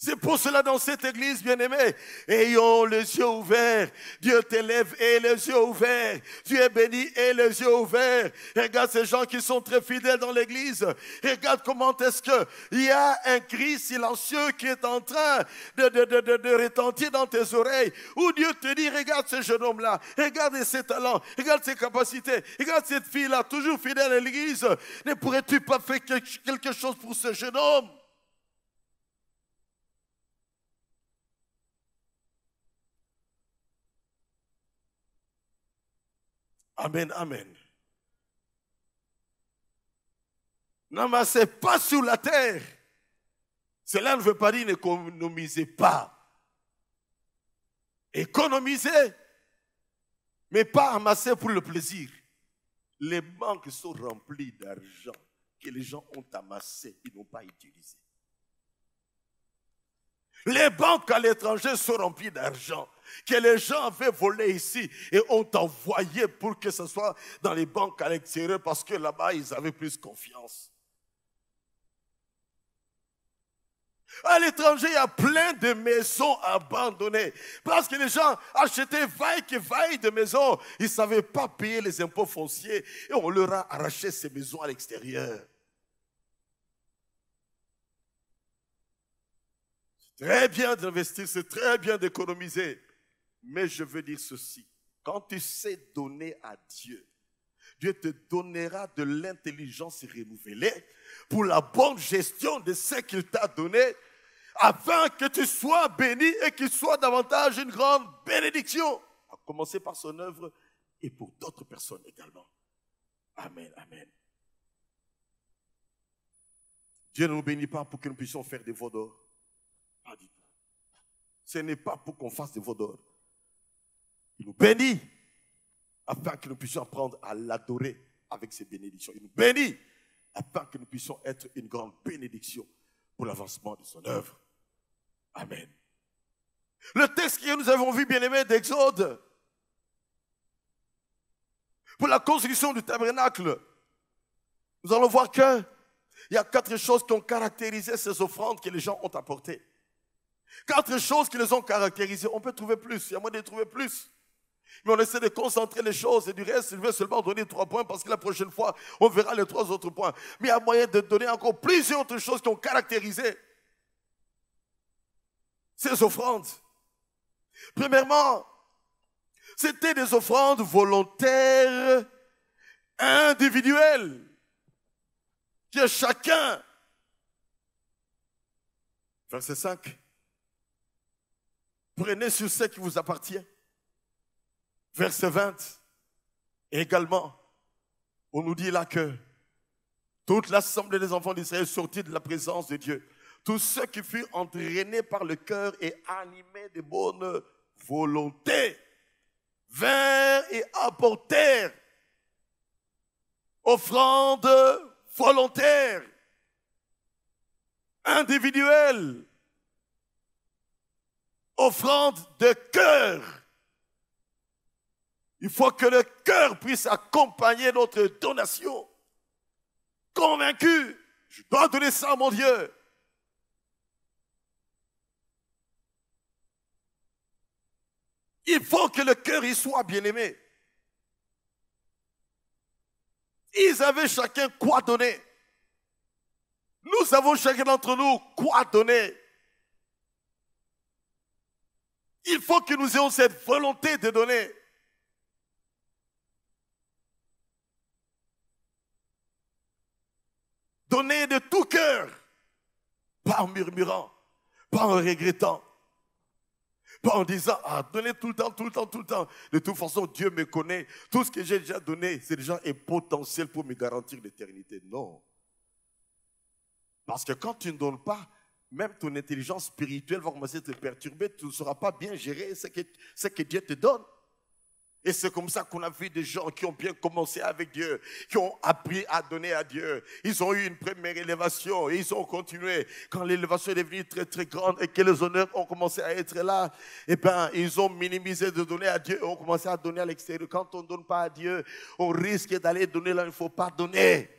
C'est pour cela dans cette église, bien-aimés, ayons les yeux ouverts. Dieu t'élève et les yeux ouverts. Tu es béni et les yeux ouverts. Regarde ces gens qui sont très fidèles dans l'église. Regarde comment est-ce qu'il y a un cri silencieux qui est en train de retentir dans tes oreilles. Où Dieu te dit, regarde ce jeune homme-là, regarde ses talents, regarde ses capacités, regarde cette fille-là, toujours fidèle à l'église. Ne pourrais-tu pas faire quelque chose pour ce jeune homme? Amen, amen. N'amassez pas sur la terre. Cela ne veut pas dire n'économisez pas. Économisez, mais pas amasser pour le plaisir. Les banques sont remplies d'argent que les gens ont amassé, ils n'ont pas utilisé. Les banques à l'étranger sont remplies d'argent que les gens avaient volé ici et ont envoyé pour que ce soit dans les banques à l'extérieur parce que là-bas, ils avaient plus confiance. À l'étranger, il y a plein de maisons abandonnées. Parce que les gens achetaient vaille que vaille de maisons. Ils ne savaient pas payer les impôts fonciers. Et on leur a arraché ces maisons à l'extérieur. C'est très bien d'investir, c'est très bien d'économiser. Mais je veux dire ceci. Quand tu sais donner à Dieu, Dieu te donnera de l'intelligence renouvelée pour la bonne gestion de ce qu'il t'a donné, afin que tu sois béni et qu'il soit davantage une grande bénédiction, à commencer par son œuvre et pour d'autres personnes également. Amen, amen. Dieu ne nous bénit pas pour que nous puissions faire des veaux d'or. Pas du tout. Ce n'est pas pour qu'on fasse des veaux d'or. Il nous bénit afin que nous puissions apprendre à l'adorer avec ses bénédictions. Il nous bénit afin que nous puissions être une grande bénédiction pour l'avancement de son œuvre. Amen. Le texte que nous avons vu, bien-aimé, d'Exode, pour la construction du tabernacle, nous allons voir qu'il y a 4 choses qui ont caractérisé ces offrandes que les gens ont apportées. 4 choses qui les ont caractérisées. On peut trouver plus, il y a moyen de trouver plus. Mais on essaie de concentrer les choses et du reste, je vais seulement donner 3 points parce que la prochaine fois, on verra les 3 autres points. Mais il y a moyen de donner encore plusieurs autres choses qui ont caractérisé ces offrandes. Premièrement, c'était des offrandes volontaires, individuelles, que chacun, verset 5, prenez sur ce qui vous appartient. Verset 20, et également, on nous dit là que toute l'assemblée des enfants d'Israël sortit de la présence de Dieu. Tous ceux qui furent entraînés par le cœur et animés de bonne volonté vinrent et apportèrent offrandes volontaires, individuelles, offrandes de cœur. Il faut que le cœur puisse accompagner notre donation. Convaincu, je dois donner ça à mon Dieu. Il faut que le cœur y soit bien-aimé. Ils avaient chacun quoi donner. Nous avons chacun d'entre nous quoi donner. Il faut que nous ayons cette volonté de donner. Donner de tout cœur, pas en murmurant, pas en regrettant, pas en disant, ah, donnez tout le temps, tout le temps, tout le temps. De toute façon, Dieu me connaît. Tout ce que j'ai déjà donné, c'est déjà un potentiel pour me garantir l'éternité. Non. Parce que quand tu ne donnes pas, même ton intelligence spirituelle va commencer à te perturber. Tu ne sauras pas bien gérer ce que Dieu te donne. Et c'est comme ça qu'on a vu des gens qui ont bien commencé avec Dieu, qui ont appris à donner à Dieu. Ils ont eu une première élévation et ils ont continué. Quand l'élévation est devenue très très grande et que les honneurs ont commencé à être là, eh bien, ils ont minimisé de donner à Dieu et ont commencé à donner à l'extérieur. Quand on ne donne pas à Dieu, on risque d'aller donner là où il ne faut pas donner.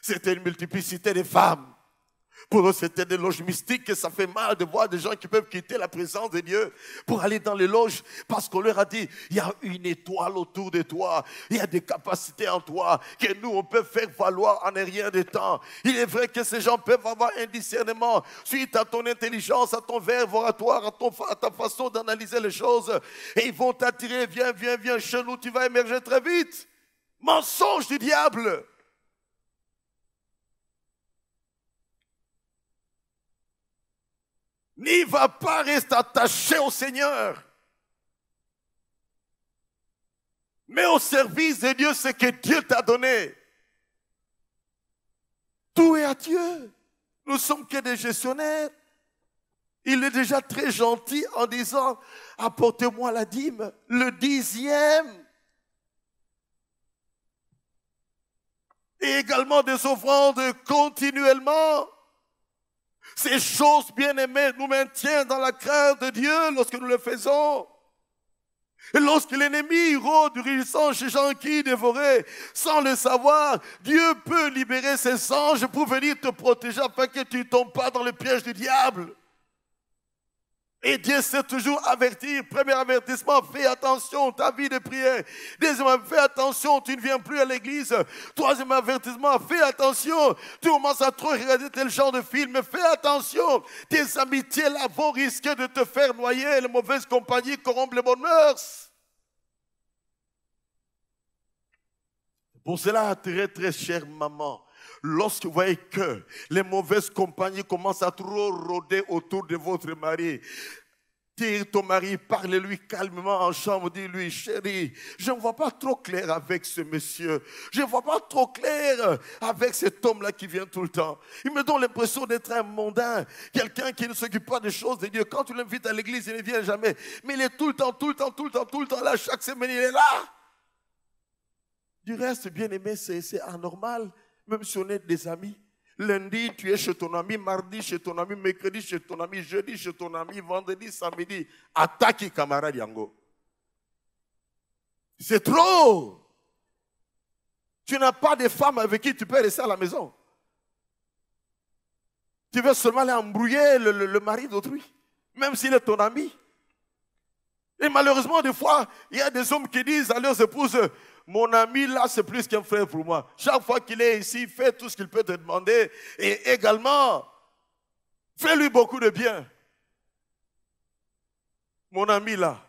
C'était une multiplicité de femmes. Pour eux, c'était des loges mystiques et ça fait mal de voir des gens qui peuvent quitter la présence de Dieu pour aller dans les loges parce qu'on leur a dit, il y a une étoile autour de toi, il y a des capacités en toi que nous, on peut faire valoir en un rien de temps. Il est vrai que ces gens peuvent avoir un discernement suite à ton intelligence, à ton verbe oratoire, à ta façon d'analyser les choses et ils vont t'attirer, viens, viens, viens chez nous, tu vas émerger très vite. Mensonge du diable. N'y va pas, reste attaché au Seigneur. Mets au service de Dieu ce que Dieu t'a donné. Tout est à Dieu. Nous ne sommes que des gestionnaires. Il est déjà très gentil en disant, apportez-moi la dîme, le 10e. Et également des offrandes continuellement. Ces choses bien-aimées nous maintiennent dans la crainte de Dieu lorsque nous le faisons. Et lorsque l'ennemi rôde, rugissant chez gens qui dévoraient, sans le savoir, Dieu peut libérer ses anges pour venir te protéger afin que tu ne tombes pas dans le piège du diable. Et Dieu sait toujours avertir. Premier avertissement, fais attention, ta vie de prière. Deuxième, fais attention, tu ne viens plus à l'église. Troisième avertissement, fais attention, tu commences à trop regarder tel genre de film. Fais attention, tes amitiés là vont risquer de te faire noyer. Les mauvaises compagnies corrompent les bonnes mœurs. Pour cela, très très chère maman, lorsque vous voyez que les mauvaises compagnies commencent à trop rôder autour de votre mari, tire ton mari, parle-lui calmement en chambre, dis-lui, chérie, je ne vois pas trop clair avec ce monsieur. Je ne vois pas trop clair avec cet homme-là qui vient tout le temps. Il me donne l'impression d'être un mondain, quelqu'un qui ne s'occupe pas des choses de Dieu. Quand tu l'invites à l'église, il ne vient jamais. Mais il est tout le temps là, chaque semaine, il est là. Du reste, bien aimé, c'est anormal, même si on est des amis. Lundi, tu es chez ton ami, mardi chez ton ami, mercredi chez ton ami, jeudi chez ton ami, vendredi, samedi. Attaque, camarade Yango. C'est trop. Tu n'as pas de femme avec qui tu peux rester à la maison. Tu veux seulement aller embrouiller le mari d'autrui, même s'il est ton ami. Et malheureusement, des fois, il y a des hommes qui disent à leurs épouses, mon ami là, c'est plus qu'un frère pour moi. Chaque fois qu'il est ici, il fait tout ce qu'il peut te demander. Et également, fais-lui beaucoup de bien. Mon ami là,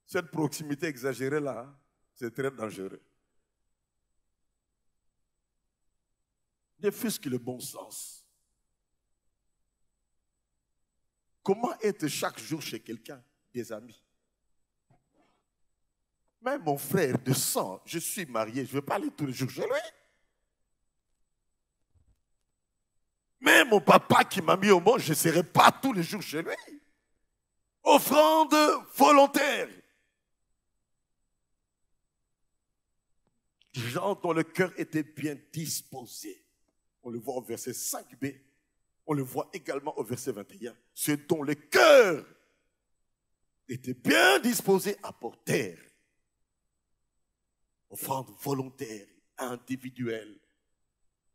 cette proximité exagérée là, c'est très dangereux. Défusque le bon sens. Comment être chaque jour chez quelqu'un, des amis? Même mon frère de sang, je suis marié, je ne vais pas aller tous les jours chez lui. Même mon papa qui m'a mis au monde, je ne serai pas tous les jours chez lui. Offrande volontaire. Des gens dont le cœur était bien disposé. On le voit au verset 5b. On le voit également au verset 21. Ceux dont le cœur était bien disposé à porter. Offrande volontaire, individuelle,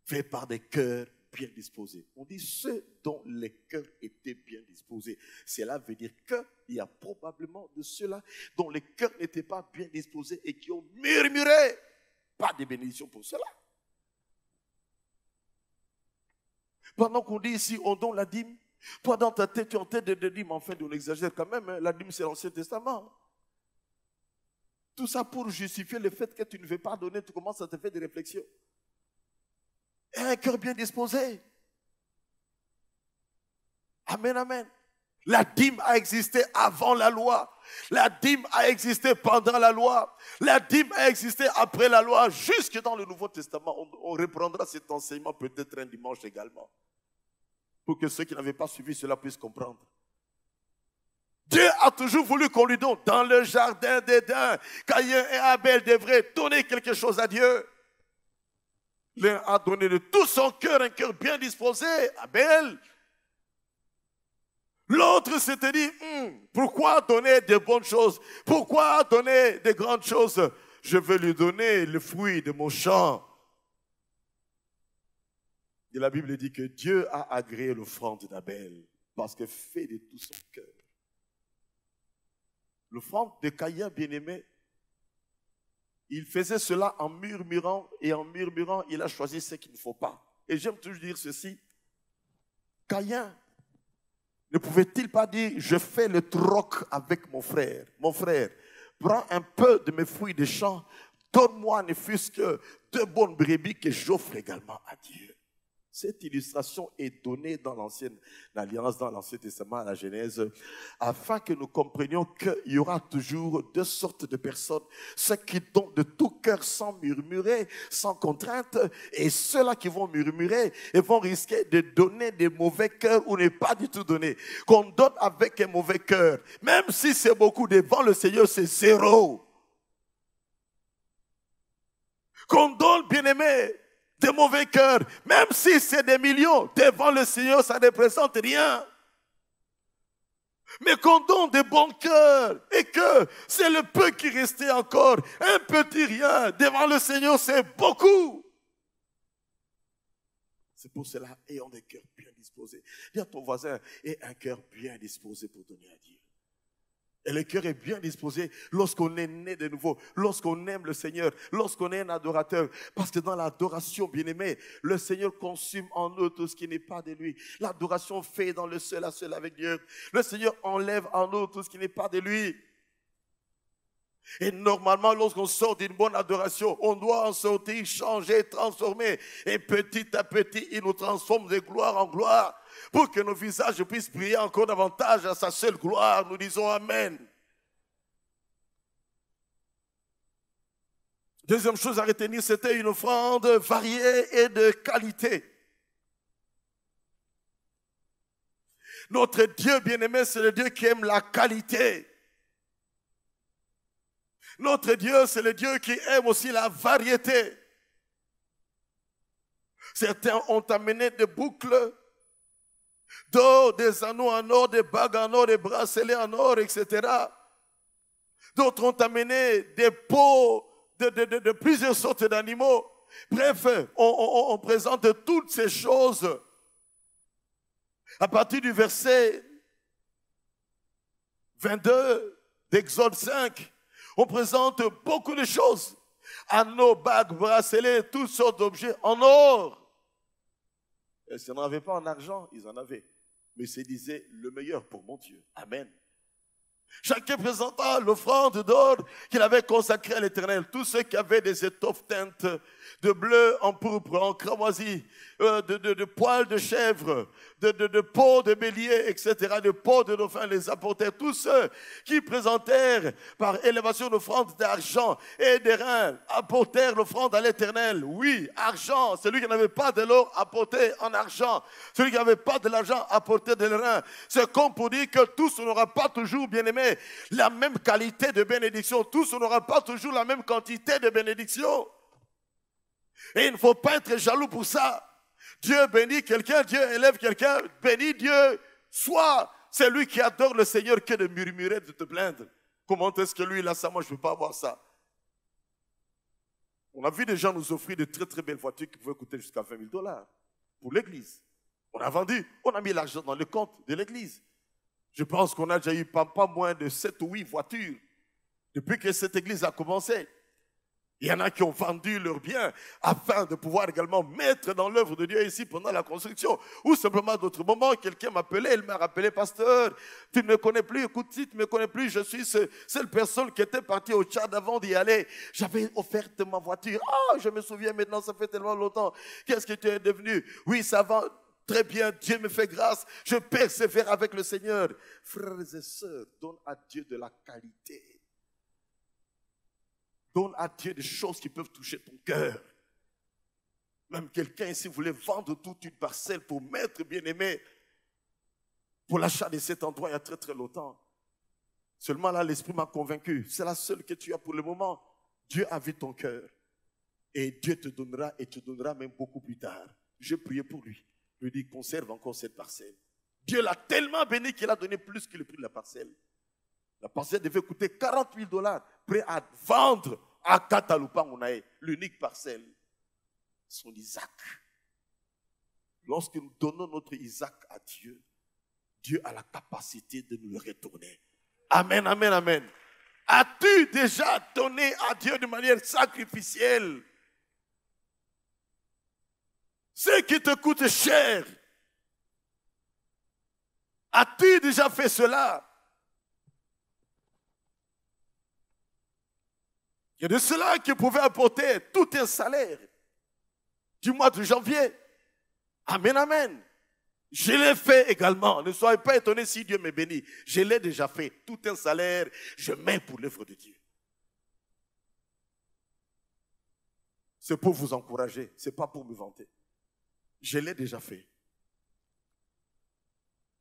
faite par des cœurs bien disposés. On dit ceux dont les cœurs étaient bien disposés. Cela veut dire qu'il y a probablement de ceux-là dont les cœurs n'étaient pas bien disposés et qui ont murmuré. Pas de bénédiction pour cela. Pendant qu'on dit ici, on donne la dîme, toi dans ta tête, tu es en tête de dîme, enfin on exagère quand même, hein. La dîme c'est l'Ancien Testament. Tout ça pour justifier le fait que tu ne veux pas donner, tu commences à te faire des réflexions. Et un cœur bien disposé. Amen, amen. La dîme a existé avant la loi. La dîme a existé pendant la loi. La dîme a existé après la loi. Jusque dans le Nouveau Testament, on reprendra cet enseignement peut-être un dimanche également. Pour que ceux qui n'avaient pas suivi cela puissent comprendre. Dieu a toujours voulu qu'on lui donne. Dans le jardin d'Éden, Caïn et Abel devraient donner quelque chose à Dieu. L'un a donné de tout son cœur, un cœur bien disposé, Abel. L'autre s'était dit, pourquoi donner de bonnes choses? Pourquoi donner de grandes choses? Je vais lui donner le fruit de mon champ. Et la Bible dit que Dieu a agréé l'offrande d'Abel parce que fait de tout son cœur. L'offrande de Caïn, bien-aimé, il faisait cela en murmurant, et en murmurant, il a choisi ce qu'il ne faut pas. Et j'aime toujours dire ceci, Caïn ne pouvait-il pas dire, je fais le troc avec mon frère. Mon frère, prends un peu de mes fruits de champ, donne-moi ne fût-ce que 2 bonnes brebis que j'offre également à Dieu. Cette illustration est donnée dans l'Ancienne Alliance, dans l'Ancien Testament, à la Genèse, afin que nous comprenions qu'il y aura toujours 2 sortes de personnes. Ceux qui donnent de tout cœur sans murmurer, sans contrainte, et ceux-là qui vont murmurer et vont risquer de donner des mauvais cœurs ou ne pas du tout donner. Qu'on donne avec un mauvais cœur, même si c'est beaucoup devant le Seigneur, c'est 0. Qu'on donne, bien-aimé, des mauvais cœurs, même si c'est des millions, devant le Seigneur, ça ne représente rien. mais qu'on donne de bons cœurs et que c'est le peu qui restait encore, un petit rien, devant le Seigneur, c'est beaucoup. C'est pour cela, ayons des cœurs bien disposés. Dis à ton voisin, aie un cœur bien disposé pour donner à Dieu. Et le cœur est bien disposé lorsqu'on est né de nouveau, lorsqu'on aime le Seigneur, lorsqu'on est un adorateur. Parce que dans l'adoration, bien-aimé, le Seigneur consume en nous tout ce qui n'est pas de lui. L'adoration fait dans le seul à seul avec Dieu. Le Seigneur enlève en nous tout ce qui n'est pas de lui. Et normalement, lorsqu'on sort d'une bonne adoration, on doit en sortir, changer, transformer. Et petit à petit, il nous transforme de gloire en gloire pour que nos visages puissent briller encore davantage à sa seule gloire. Nous disons Amen. Deuxième chose à retenir, c'était une offrande variée et de qualité. Notre Dieu bien-aimé, c'est le Dieu qui aime la qualité. Notre Dieu, c'est le Dieu qui aime aussi la variété. Certains ont amené des boucles d'or, des anneaux en or, des bagues en or, des bracelets en or, etc. D'autres ont amené des peaux de plusieurs sortes d'animaux. Bref, on présente toutes ces choses. À partir du verset 22 d'Exode 5, on présente beaucoup de choses. Anneaux, bagues, bracelets, toutes sortes d'objets en or. Et s'ils n'en avaient pas en argent, ils en avaient. Mais c'est disait le meilleur pour mon Dieu. Amen. Chacun présenta l'offrande d'or qu'il avait consacrée à l'Éternel. Tous ceux qui avaient des étoffes teintes de bleu, en pourpre, en cramoisi, de poils de chèvre, de peau de bélier, etc., de peau de dauphin les apportèrent. Tous ceux qui présentèrent par élévation l'offrande d'argent et d'airain apportèrent l'offrande à l'Éternel. Oui, argent, celui qui n'avait pas de l'or apportait en argent. Celui qui n'avait pas de l'argent apportait de l'airain. C'est comme pour dire que tous n'aura pas toujours, bien aimé, la même qualité de bénédiction. Tous n'aura pas toujours la même quantité de bénédiction. Et il ne faut pas être jaloux pour ça. Dieu bénit quelqu'un, Dieu élève quelqu'un, bénit Dieu. Soit c'est lui qui adore le Seigneur que de murmurer, de te plaindre. Comment est-ce que lui, il a ça, moi je ne veux pas avoir ça. On a vu des gens nous offrir de très très belles voitures qui pouvaient coûter jusqu'à 20 000 $ pour l'église. On a vendu, on a mis l'argent dans le compte de l'église. Je pense qu'on a déjà eu pas moins de 7 ou 8 voitures depuis que cette église a commencé. Il y en a qui ont vendu leurs biens afin de pouvoir également mettre dans l'œuvre de Dieu ici pendant la construction. Ou simplement d'autres moments, quelqu'un m'appelait, il m'a rappelé, pasteur, tu ne me connais plus, écoute, si tu ne me connais plus, je suis cette personne qui était partie au Tchad avant d'y aller. J'avais offert ma voiture. Ah, je me souviens maintenant, ça fait tellement longtemps. Qu'est-ce que tu es devenu? Oui, ça va très bien, Dieu me fait grâce, je persévère avec le Seigneur. Frères et sœurs, donne à Dieu de la qualité. Donne à Dieu des choses qui peuvent toucher ton cœur. Même quelqu'un ici voulait vendre toute une parcelle pour mettre, bien-aimé, pour l'achat de cet endroit il y a très très longtemps. Seulement là, l'Esprit m'a convaincu. C'est la seule que tu as pour le moment. Dieu a vu ton cœur. Et Dieu te donnera et te donnera même beaucoup plus tard. Je priais pour lui. Je lui dis, conserve encore cette parcelle. Dieu l'a tellement béni qu'il a donné plus que le prix de la parcelle. La parcelle devait coûter 40 000 $, prêt à vendre à Kataloupa-Mounaï, l'unique parcelle, son Isaac. Lorsque nous donnons notre Isaac à Dieu, Dieu a la capacité de nous le retourner. Amen, amen, amen. As-tu déjà donné à Dieu de manière sacrificielle ce qui te coûte cher? As-tu déjà fait cela? Il y a de cela qui pouvait apporter tout un salaire du mois de janvier. Amen, amen. Je l'ai fait également. Ne soyez pas étonnés si Dieu me bénit. Je l'ai déjà fait. Tout un salaire, je mets pour l'œuvre de Dieu. C'est pour vous encourager. Ce n'est pas pour me vanter. Je l'ai déjà fait.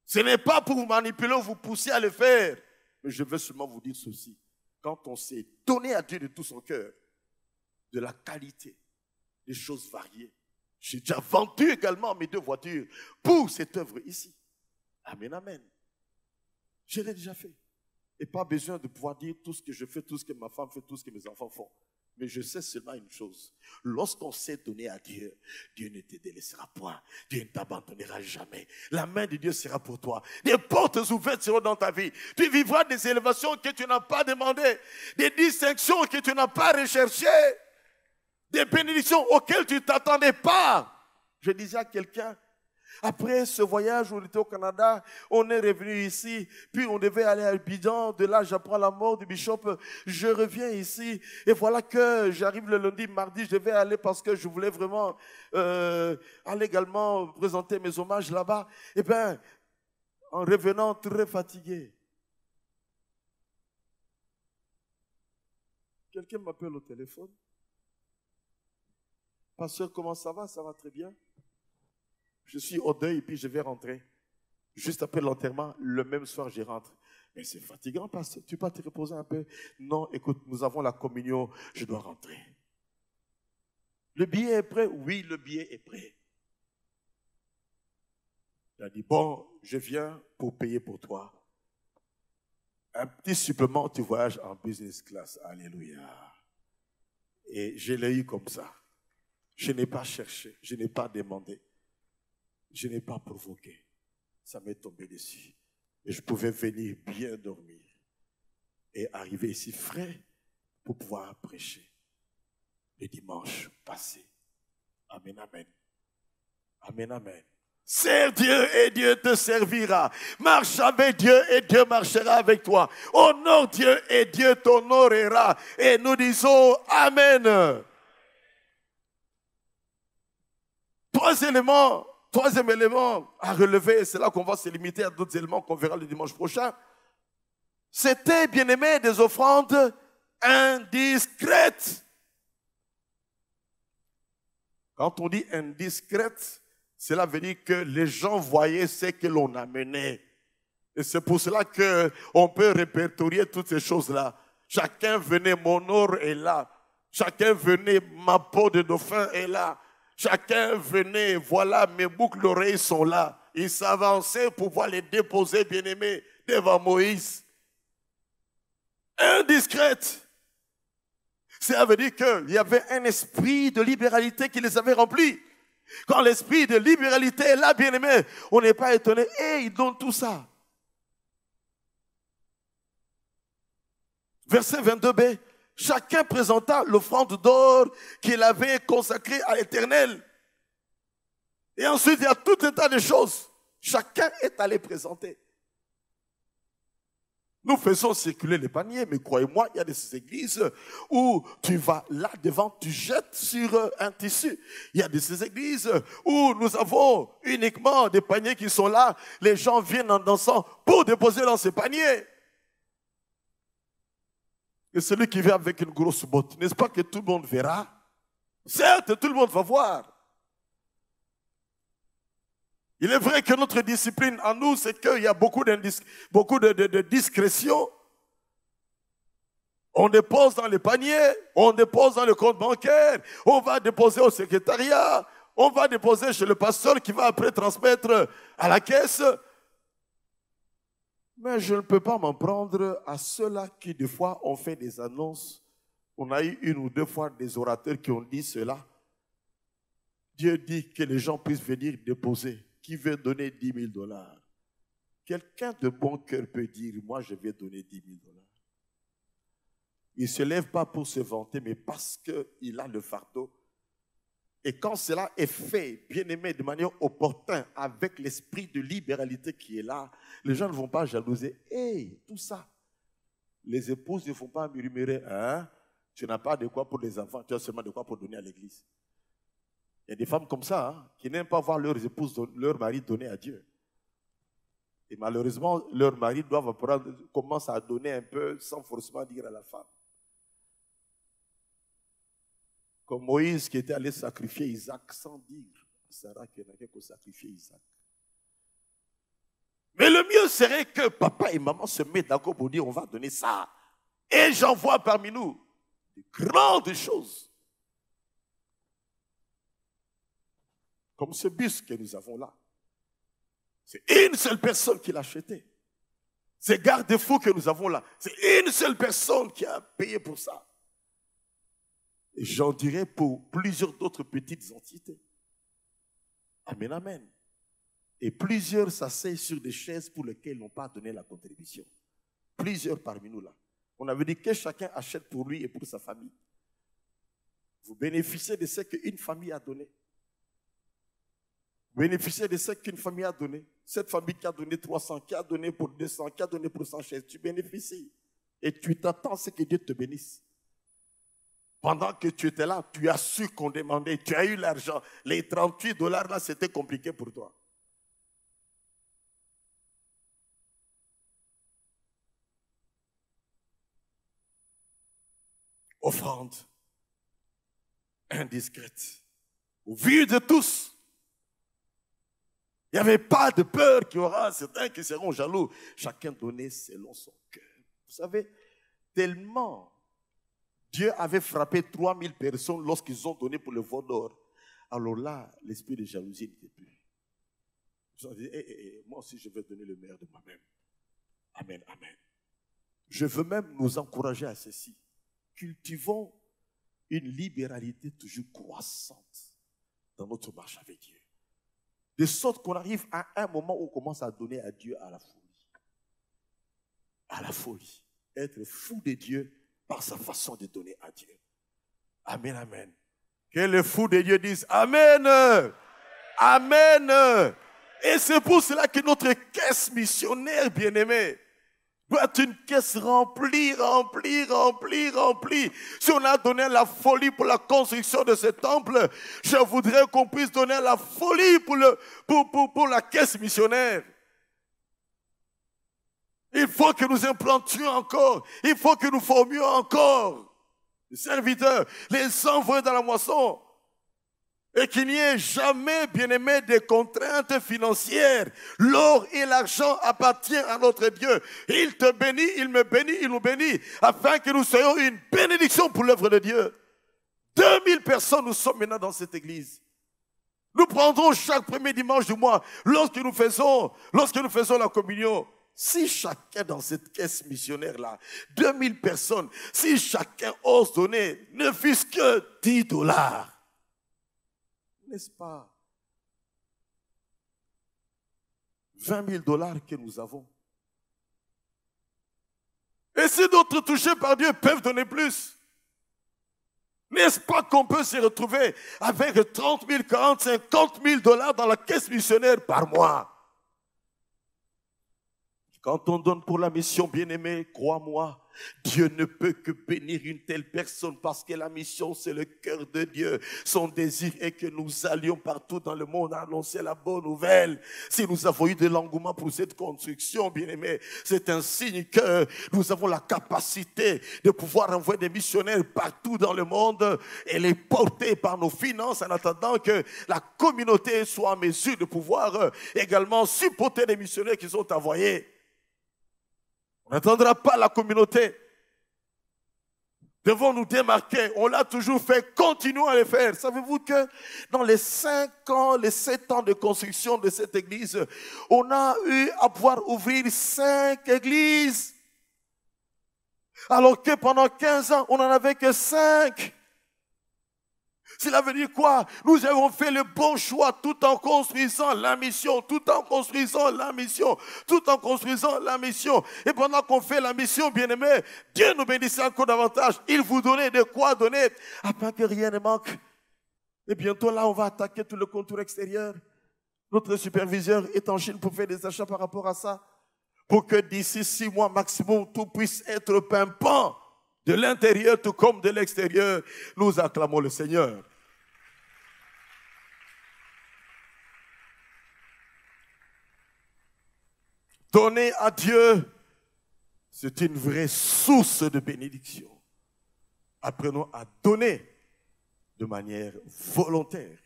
Ce n'est pas pour vous manipuler ou vous pousser à le faire. Mais je veux seulement vous dire ceci. Quand on s'est donné à Dieu de tout son cœur, de la qualité, des choses variées. J'ai déjà vendu également mes 2 voitures pour cette œuvre ici. Amen, amen. Je l'ai déjà fait. Et pas besoin de pouvoir dire tout ce que je fais, tout ce que ma femme fait, tout ce que mes enfants font. Mais je sais seulement une chose. Lorsqu'on s'est donné à Dieu, Dieu ne te délaissera point. Dieu ne t'abandonnera jamais. La main de Dieu sera pour toi. Des portes ouvertes seront dans ta vie. Tu vivras des élévations que tu n'as pas demandées. Des distinctions que tu n'as pas recherchées. Des bénédictions auxquelles tu ne t'attendais pas. Je disais à quelqu'un, après ce voyage où on était au Canada, on est revenu ici, puis on devait aller à Abidjan. De là, j'apprends la mort du bishop. Je reviens ici, et voilà que j'arrive le lundi, mardi, je devais aller parce que je voulais vraiment aller également présenter mes hommages là-bas. Et bien, en revenant très fatigué, quelqu'un m'appelle au téléphone. Pasteur, comment ça va? Ça va très bien. Je suis au deuil et puis je vais rentrer. Juste après l'enterrement, le même soir, je rentre. Mais c'est fatigant, pasteur. Tu peux te reposer un peu? Non, écoute, nous avons la communion, je dois rentrer. Le billet est prêt? Oui, le billet est prêt. Il a dit, bon, je viens pour payer pour toi. Un petit supplément, tu voyages en business class. Alléluia. Et je l'ai eu comme ça. Je n'ai pas cherché, je n'ai pas demandé. Je n'ai pas provoqué. Ça m'est tombé dessus. Et je pouvais venir bien dormir. Et arriver ici frais pour pouvoir prêcher. Le dimanche passé. Amen, amen. Amen, amen. Sers Dieu et Dieu te servira. Marche avec Dieu et Dieu marchera avec toi. Honore Dieu et Dieu t'honorera. Et nous disons Amen. Troisième élément à relever, c'est là qu'on va se limiter à d'autres éléments qu'on verra le dimanche prochain. C'était, bien aimé, des offrandes indiscrètes. Quand on dit indiscrètes, cela veut dire que les gens voyaient ce que l'on amenait. Et c'est pour cela qu'on peut répertorier toutes ces choses-là. Chacun venait, mon or est là. Chacun venait, ma peau de dauphin est là. Chacun venait, voilà, mes boucles d'oreilles sont là. Ils s'avançaient pour pouvoir les déposer, bien-aimés, devant Moïse. Indiscrète. Ça veut dire qu'il y avait un esprit de libéralité qui les avait remplis. Quand l'esprit de libéralité est là, bien-aimé, on n'est pas étonné. Ils donnent tout ça. Verset 22b. Chacun présenta l'offrande d'or qu'il avait consacrée à l'Éternel. Et ensuite, il y a tout un tas de choses. Chacun est allé présenter. Nous faisons circuler les paniers, mais croyez-moi, il y a des églises où tu vas là devant, tu jettes sur un tissu. Il y a des églises où nous avons uniquement des paniers qui sont là. Les gens viennent en dansant pour déposer dans ces paniers. Et celui qui vient avec une grosse botte, n'est-ce pas que tout le monde verra? Certes, tout le monde va voir. Il est vrai que notre discipline en nous, c'est qu'il y a beaucoup de discrétion. On dépose dans les paniers, on dépose dans le compte bancaire, on va déposer au secrétariat, on va déposer chez le pasteur qui va après transmettre à la caisse. Mais je ne peux pas m'en prendre à ceux-là qui, des fois, ont fait des annonces. On a eu une ou deux fois des orateurs qui ont dit cela. Dieu dit que les gens puissent venir déposer. Qui veut donner 10 000 $? Quelqu'un de bon cœur peut dire, moi je vais donner 10 000 $. Il ne se lève pas pour se vanter, mais parce qu'il a le fardeau. Et quand cela est fait, bien aimé, de manière opportune, avec l'esprit de libéralité qui est là, les gens ne vont pas jalouser. Tout ça. Les épouses ne vont pas murmurer, tu n'as pas de quoi pour les enfants, tu as seulement de quoi pour donner à l'église. Il y a des femmes comme ça, qui n'aiment pas voir leurs épouses, leur mari donner à Dieu. Et malheureusement, leurs maris doivent commencer à donner un peu sans forcément dire à la femme. Comme Moïse qui était allé sacrifier Isaac sans dire à Sarah qu'il n'y avait qu'à sacrifier Isaac. Mais le mieux serait que papa et maman se mettent d'accord pour dire on va donner ça. Et j'en vois parmi nous de grandes choses. Comme ce bus que nous avons là. C'est une seule personne qui l'a acheté. Ces garde-fous que nous avons là, c'est une seule personne qui a payé pour ça. Et j'en dirais pour plusieurs d'autres petites entités. Amen, amen. Et plusieurs s'asseyent sur des chaises pour lesquelles ils n'ont pas donné la contribution. Plusieurs parmi nous là. On avait dit que chacun achète pour lui et pour sa famille. Vous bénéficiez de ce qu'une famille a donné. Vous bénéficiez de ce qu'une famille a donné. Cette famille qui a donné 300, qui a donné pour 200, qui a donné pour 100 chaises, tu bénéficies. Et tu t'attends à ce que Dieu te bénisse. Pendant que tu étais là, tu as su qu'on demandait, tu as eu l'argent. Les $38 là, c'était compliqué pour toi. Offrande indiscrète. Au vu de tous. Il n'y avait pas de peur qu'il y aura certains qui seront jaloux. Chacun donnait selon son cœur. Vous savez, tellement Dieu avait frappé 3000 personnes lorsqu'ils ont donné pour le veau d'or. Alors là, l'esprit de jalousie n'était plus. Ils ont dit, moi aussi je vais donner le meilleur de moi-même. Amen, amen. Je veux même nous encourager à ceci. Cultivons une libéralité toujours croissante dans notre marche avec Dieu. De sorte qu'on arrive à un moment où on commence à donner à Dieu à la folie. À la folie. Être fou de Dieu par sa façon de donner à Dieu. Amen, amen. Que le fou de Dieu dise Amen. Amen. Et c'est pour cela que notre caisse missionnaire, bien-aimé, doit être une caisse remplie, remplie, remplie, remplie. Si on a donné la folie pour la construction de ce temple, je voudrais qu'on puisse donner la folie pour la caisse missionnaire. Il faut que nous implantions encore. Il faut que nous formions encore les serviteurs, les envoyer dans la moisson. Et qu'il n'y ait jamais, bien-aimé, de contraintes financières. L'or et l'argent appartiennent à notre Dieu. Il te bénit, il me bénit, il nous bénit, afin que nous soyons une bénédiction pour l'œuvre de Dieu. 2000 personnes nous sommes maintenant dans cette église. Nous prendrons chaque premier dimanche du mois, lorsque nous faisons la communion. Si chacun dans cette caisse missionnaire-là, 2000 personnes, si chacun ose donner, ne fût-ce que $10, n'est-ce pas? 20 000 $ que nous avons. Et si d'autres touchés par Dieu peuvent donner plus, n'est-ce pas qu'on peut se retrouver avec 30 000, 40 000, 50 000 $ dans la caisse missionnaire par mois? Quand on donne pour la mission, bien-aimé, crois-moi, Dieu ne peut que bénir une telle personne parce que la mission, c'est le cœur de Dieu. Son désir est que nous allions partout dans le monde annoncer la bonne nouvelle. Si nous avons eu de l'engouement pour cette construction, bien-aimé, c'est un signe que nous avons la capacité de pouvoir envoyer des missionnaires partout dans le monde et les porter par nos finances en attendant que la communauté soit en mesure de pouvoir également supporter les missionnaires qui sont envoyés. On n'attendra pas la communauté. Devons nous démarquer. On l'a toujours fait. Continuons à le faire. Savez-vous que dans les 5 ans, les 7 ans de construction de cette église, on a eu à pouvoir ouvrir 5 églises. Alors que pendant 15 ans, on n'en avait que 5. Cela veut dire quoi? Nous avons fait le bon choix tout en construisant la mission, tout en construisant la mission, tout en construisant la mission. Et pendant qu'on fait la mission, bien-aimés, Dieu nous bénissait encore davantage. Il vous donnait de quoi donner afin que rien ne manque. Et bientôt là, on va attaquer tout le contour extérieur. Notre superviseur est en Chine pour faire des achats par rapport à ça. Pour que d'ici 6 mois maximum, tout puisse être pimpant de l'intérieur tout comme de l'extérieur. Nous acclamons le Seigneur. Donner à Dieu, c'est une vraie source de bénédiction. Apprenons à donner de manière volontaire.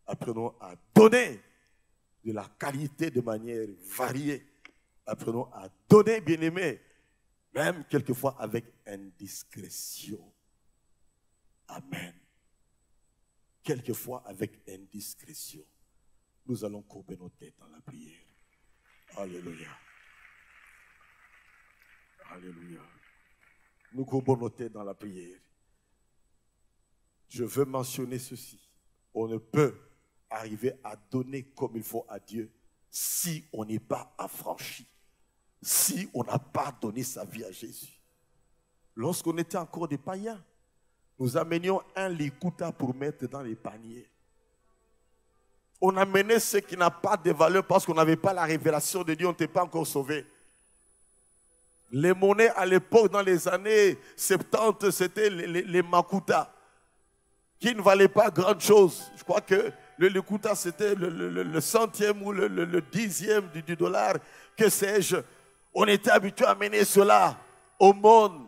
Apprenons à donner de la qualité de manière variée. Apprenons à donner, bien-aimés, même quelquefois avec indiscrétion. Amen. Quelquefois avec indiscrétion. Nous allons courber nos têtes dans la prière. Alléluia. Alléluia. Nous courbons nos têtes dans la prière. Je veux mentionner ceci. On ne peut arriver à donner comme il faut à Dieu si on n'est pas affranchi, si on n'a pas donné sa vie à Jésus. Lorsqu'on était encore des païens, nous amenions un likuta pour mettre dans les paniers. On amenait ce qui n'a pas de valeur parce qu'on n'avait pas la révélation de Dieu, on n'était pas encore sauvé. Les monnaies à l'époque, dans les années 70, c'était les makuta, qui ne valaient pas grand chose. Je crois que le likuta, c'était le centième ou le dixième du dollar, que sais-je. On était habitué à amener cela au monde.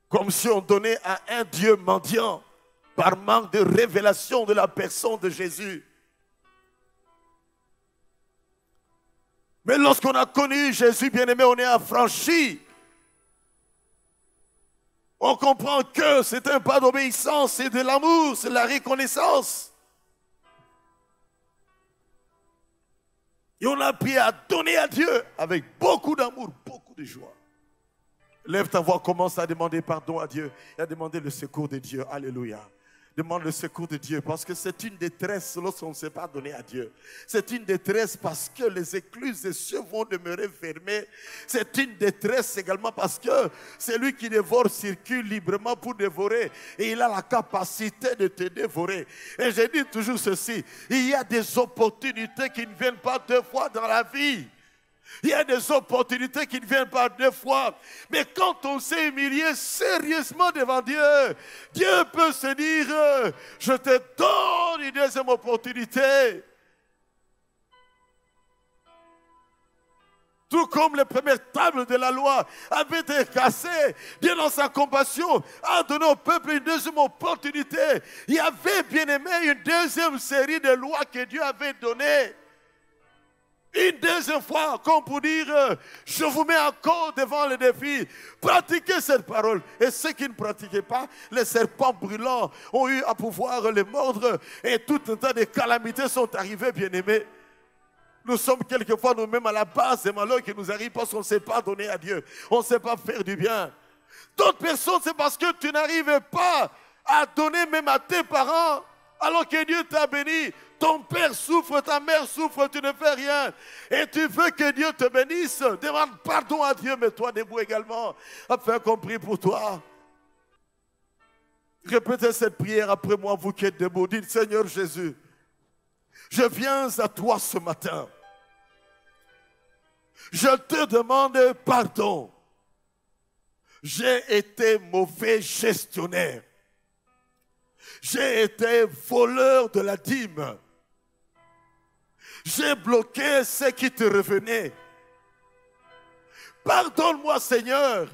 Comme si on donnait à un Dieu mendiant par manque de révélation de la personne de Jésus. Mais lorsqu'on a connu Jésus bien-aimé, on est affranchi. On comprend que c'est un pas d'obéissance, c'est de l'amour, c'est de la reconnaissance. Et on a appris à donner à Dieu avec beaucoup d'amour, beaucoup de joie. Lève ta voix, commence à demander pardon à Dieu et à demander le secours de Dieu. Alléluia. Demande le secours de Dieu parce que c'est une détresse lorsqu'on ne s'est pas donné à Dieu. C'est une détresse parce que les écluses des cieux vont demeurer fermées. C'est une détresse également parce que celui qui dévore circule librement pour dévorer et il a la capacité de te dévorer. Et je dis toujours ceci, il y a des opportunités qui ne viennent pas deux fois dans la vie. Il y a des opportunités qui ne viennent pas deux fois. Mais quand on s'est humilié sérieusement devant Dieu, Dieu peut se dire, je te donne une deuxième opportunité. Tout comme les premières tables de la loi avaient été cassées, Dieu dans sa compassion a donné au peuple une deuxième opportunité. Il y avait bien aimé une deuxième série de lois que Dieu avait données. Une deuxième fois, comme pour dire, je vous mets encore devant le défi. Pratiquez cette parole. Et ceux qui ne pratiquaient pas, les serpents brûlants ont eu à pouvoir les mordre. Et tout un tas de calamités sont arrivées, bien-aimés. Nous sommes quelquefois nous-mêmes à la base des malheurs qui nous arrivent parce qu'on ne sait pas donner à Dieu. On ne sait pas faire du bien. D'autres personnes, c'est parce que tu n'arrives pas à donner même à tes parents alors que Dieu t'a béni. Ton père souffre, ta mère souffre, tu ne fais rien. Et tu veux que Dieu te bénisse. Demande pardon à Dieu, mets-toi debout également, afin qu'on prie pour toi. Répétez cette prière après moi, vous qui êtes debout. Dites, Seigneur Jésus, je viens à toi ce matin. Je te demande pardon. J'ai été mauvais gestionnaire. J'ai été voleur de la dîme. J'ai bloqué ce qui te revenait. Pardonne-moi, Seigneur.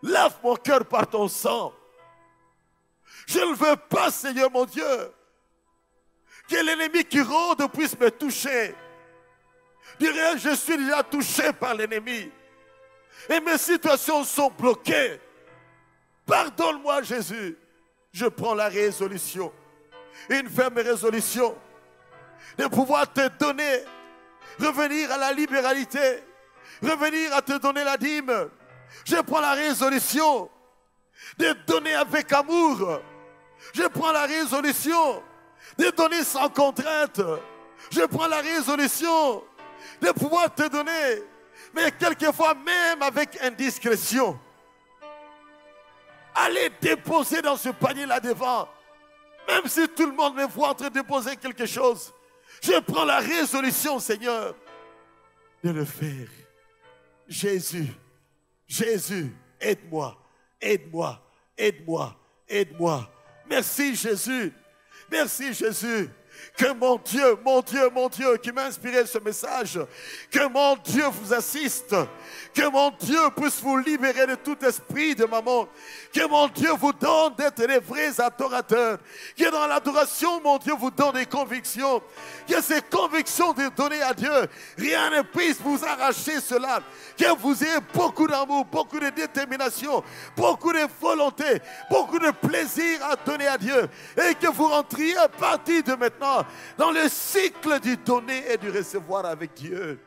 Lave mon cœur par ton sang. Je ne veux pas, Seigneur mon Dieu, que l'ennemi qui rôde puisse me toucher. Dirais, je suis déjà touché par l'ennemi. Et mes situations sont bloquées. Pardonne-moi, Jésus. Je prends la résolution, une ferme résolution, de pouvoir te donner, revenir à la libéralité, revenir à te donner la dîme. Je prends la résolution de donner avec amour. Je prends la résolution de donner sans contrainte. Je prends la résolution de pouvoir te donner, mais quelquefois même avec indiscrétion. Allez déposer dans ce panier là devant. Même si tout le monde me voit en train de déposer quelque chose, je prends la résolution, Seigneur, de le faire. Jésus, Jésus, aide-moi, aide-moi, aide-moi, aide-moi. Merci Jésus, merci Jésus. Que mon Dieu qui m'a inspiré ce message, que mon Dieu vous assiste, que mon Dieu puisse vous libérer de tout esprit de maman, que mon Dieu vous donne d'être les vrais adorateurs, que dans l'adoration, mon Dieu vous donne des convictions, que ces convictions de donner à Dieu, rien ne puisse vous arracher cela, que vous ayez beaucoup d'amour, beaucoup de détermination, beaucoup de volonté, beaucoup de plaisir à donner à Dieu, et que vous rentriez à partir de maintenant dans le cycle du donner et du recevoir avec Dieu.